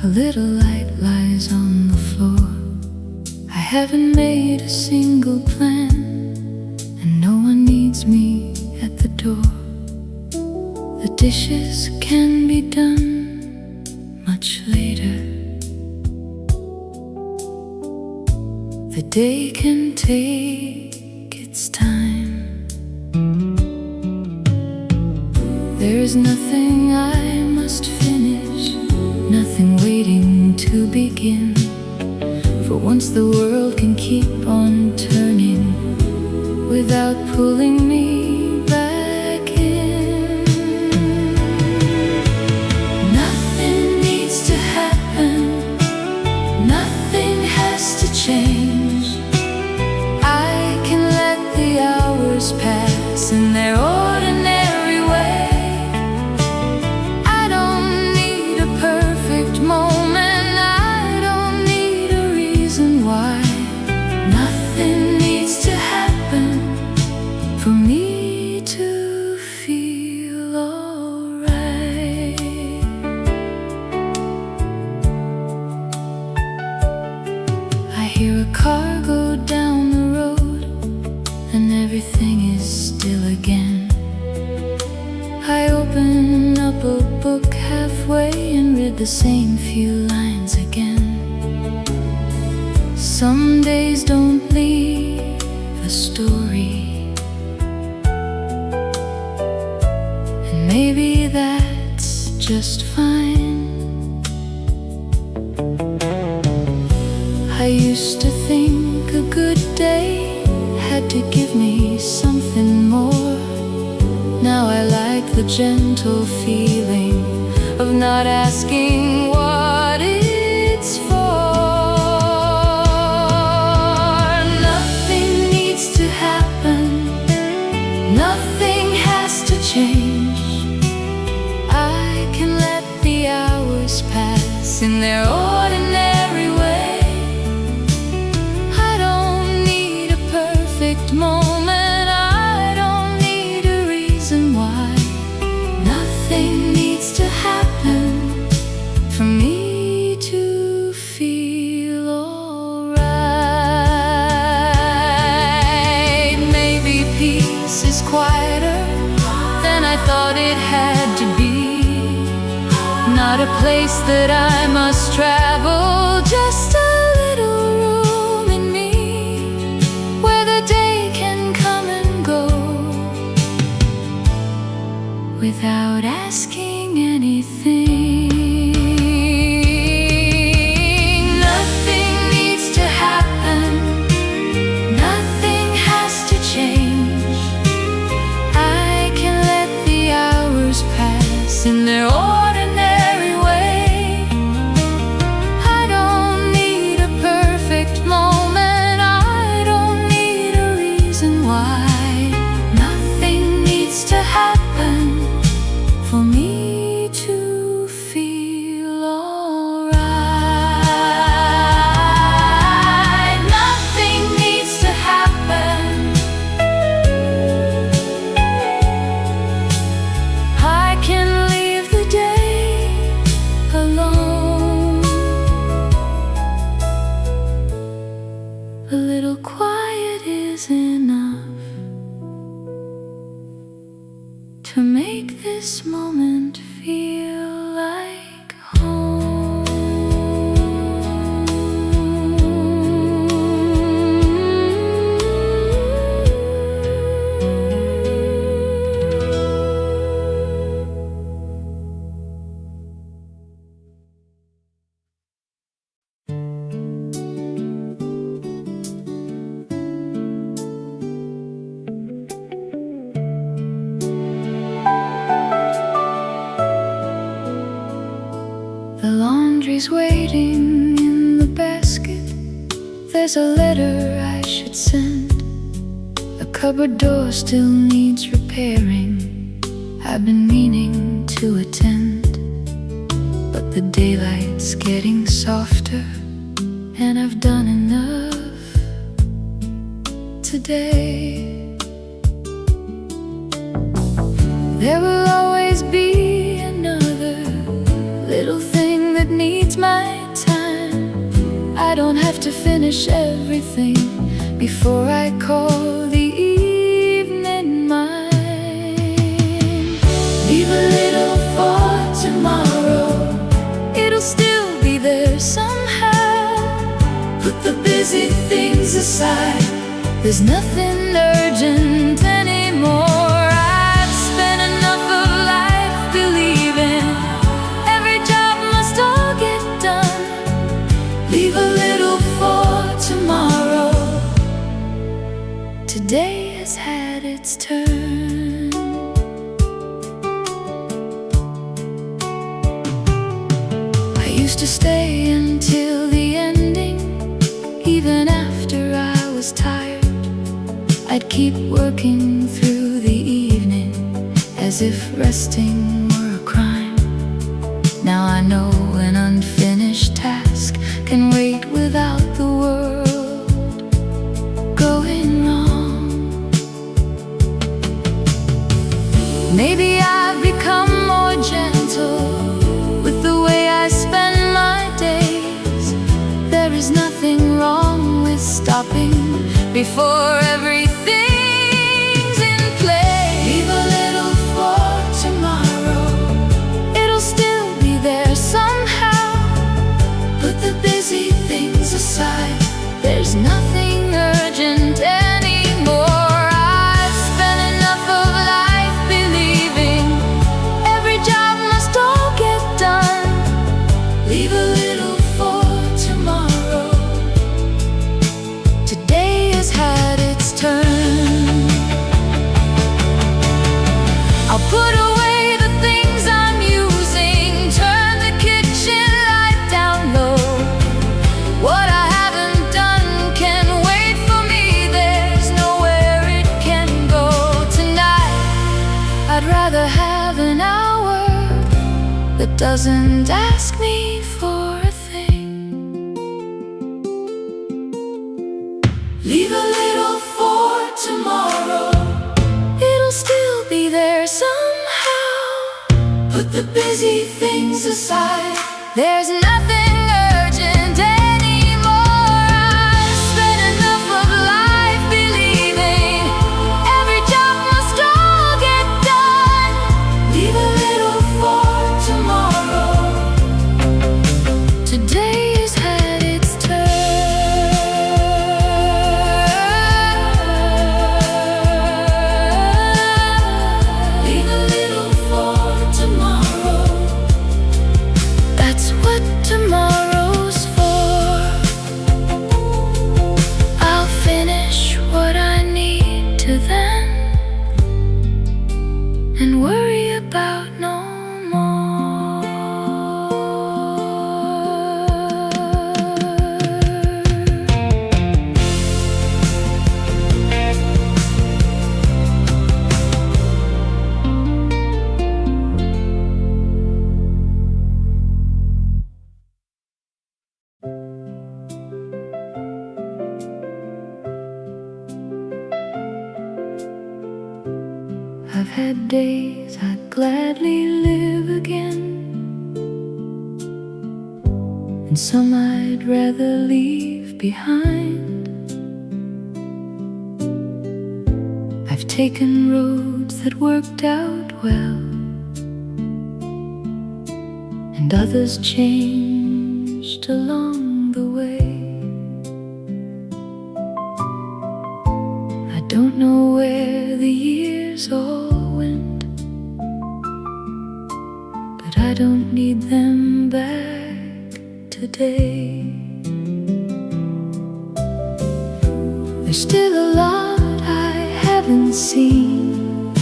A little light lies on the floor. I haven't made a single plan, and no one needs me at the door. The dishes can be done much later. The day can take its time. There's nothing I must finish, nothing waiting to begin. For once the world can keep on turning without pulling me back in. Nothing needs to happen, nothing has to change. I can let the hours pass in their ordinary way. I don't need a perfect moment, I don't need a reason why. Nothing needs to happen for me to feel alright. I hear a car go down the road, and everything is still again. I open up a book halfway and read the same few lines again. Some days don't leave a story, and maybe that's just fine. I used to think a good day had to give me something more. Now I like the gentle feeling of not asking what it's for. Nothing needs to happen, nothing has to change. I can let the hours pass in their ordinary way. I don't need a perfect moment, I don't need a reason why. Nothing needs to happen for me to feel alright. Maybe peace is quieter than I thought it had to be. Not a place that I must travel, just a little room in me where the day can come and go without asking anything. Nothing needs to happen, nothing has to change. I can let the hours pass in their ordinary way. I don't need a perfect moment, I don't need a reason why. Nothing needs to happen for me to feel alright. Nothing needs to happen. I can leave the day alone. A little quiet is enough to make this moment feel like home. The laundry's waiting in the basket. There's a letter I should send. The cupboard door still needs repairing. I've been meaning to attend, but the daylight's getting softer, and I've done enough today. There will always be an I don't have to finish everything before I call the evening mine. Leave a little for tomorrow, it'll still be there somehow. Put the busy things aside, there's nothing urgent anymore. I've spent enough of life believing every job must all get done. Leave a little for tomorrow, today has had its turn. I used to stay until the ending, even after I was tired. I'd keep working through the evening as if resting were a crime. Now I know an unfinished task can wait without the world going wrong. Maybe I've become more gentle with the way I spend my days. There is nothing wrong with stopping before everything's in play. Leave a little for tomorrow, it'll still be there somehow. Put the busy things aside, there's nothing urgent anymore. I've spent enough of life believing every job must all get done. Leave a little for tomorrow, today has had its turn. I'll put away the things I'm using, turn the kitchen light down low. What I haven't done can wait for me, there's nowhere it can go. Tonight I'd rather have an hour that doesn't ask me for a thing. Leave a little for tomorrow, it'll still be there somehow. Put the busy things aside, there's nothing urgent anymore. I've spent enough of life believing every job must all get done. Leave a little for tomorrow, today has had its turn. Leave a little for tomorrow, that's what tomorrow's for. I'll finish what I need to then and worry about no more. I've had days I'd gladly live again, and some I'd rather leave behind. I've taken roads that worked out well, and others changed along the way. I don't know where the years all went, but I don't need them back today. There's still a lot I haven't seen,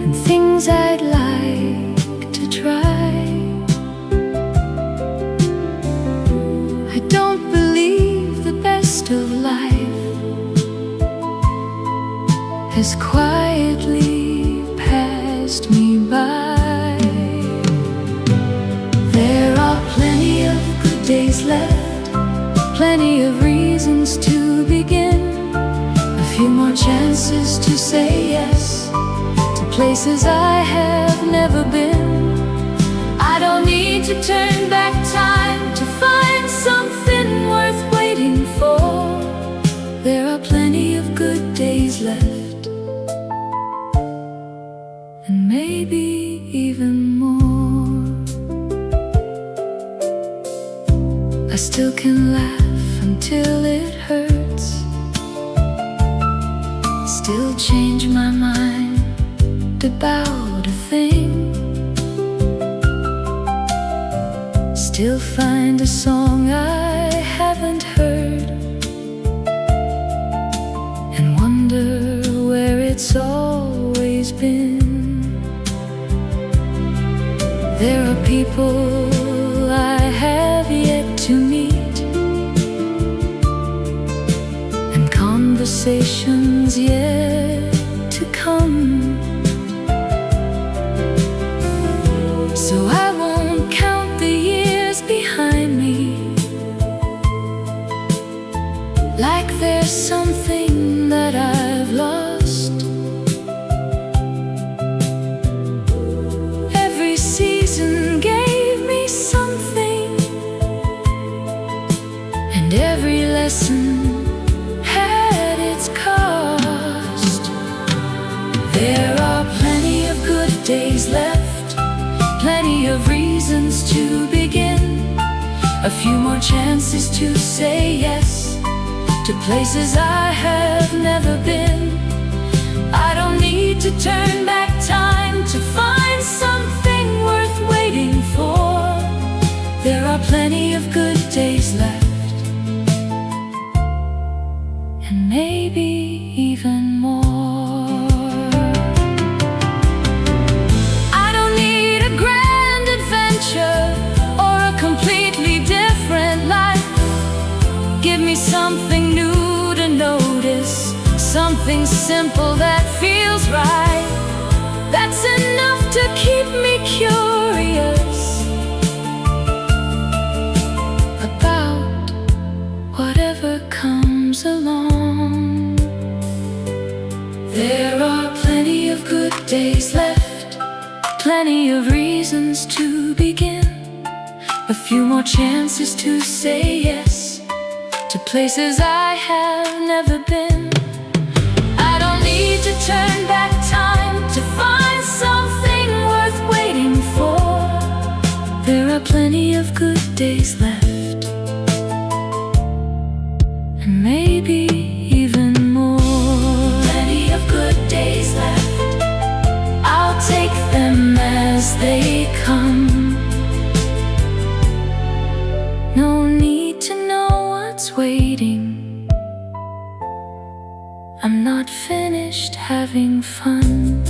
and things I'd like to try. I don't believe the best of life has quietly passed me by. There are plenty of good days left, plenty of reasons to begin, a few more chances to say yes to places I have never been. I don't need to turn back time laugh until it hurts. Still change my mind about a thing. Still find a song I haven't heard and wonder where it's always been. There are people I have yet to meet and conversations yet to come. So I won't count the years behind me like there's something that I've lost. Every season gave me something, and every lesson had its cost. There are plenty of good days left, plenty of reasons to begin, a few more chances to say yes to places I have never been. I don't need to turn back time to find something worth waiting for. There are plenty of good days left, and maybe even more. I don't need a grand adventure or a completely different life. Give me something new to notice, something simple that feels right. That's enough to keep me curious about whatever comes along. There are plenty of good days left, plenty of reasons to begin, a few more chances to say yes to places I have never been. I don't need to turn back time to find something worth waiting for. There are plenty of good days left, and maybe even more. Plenty of good days left, I'll take them as they come. No need to know what's waiting. I'm not finished having fun.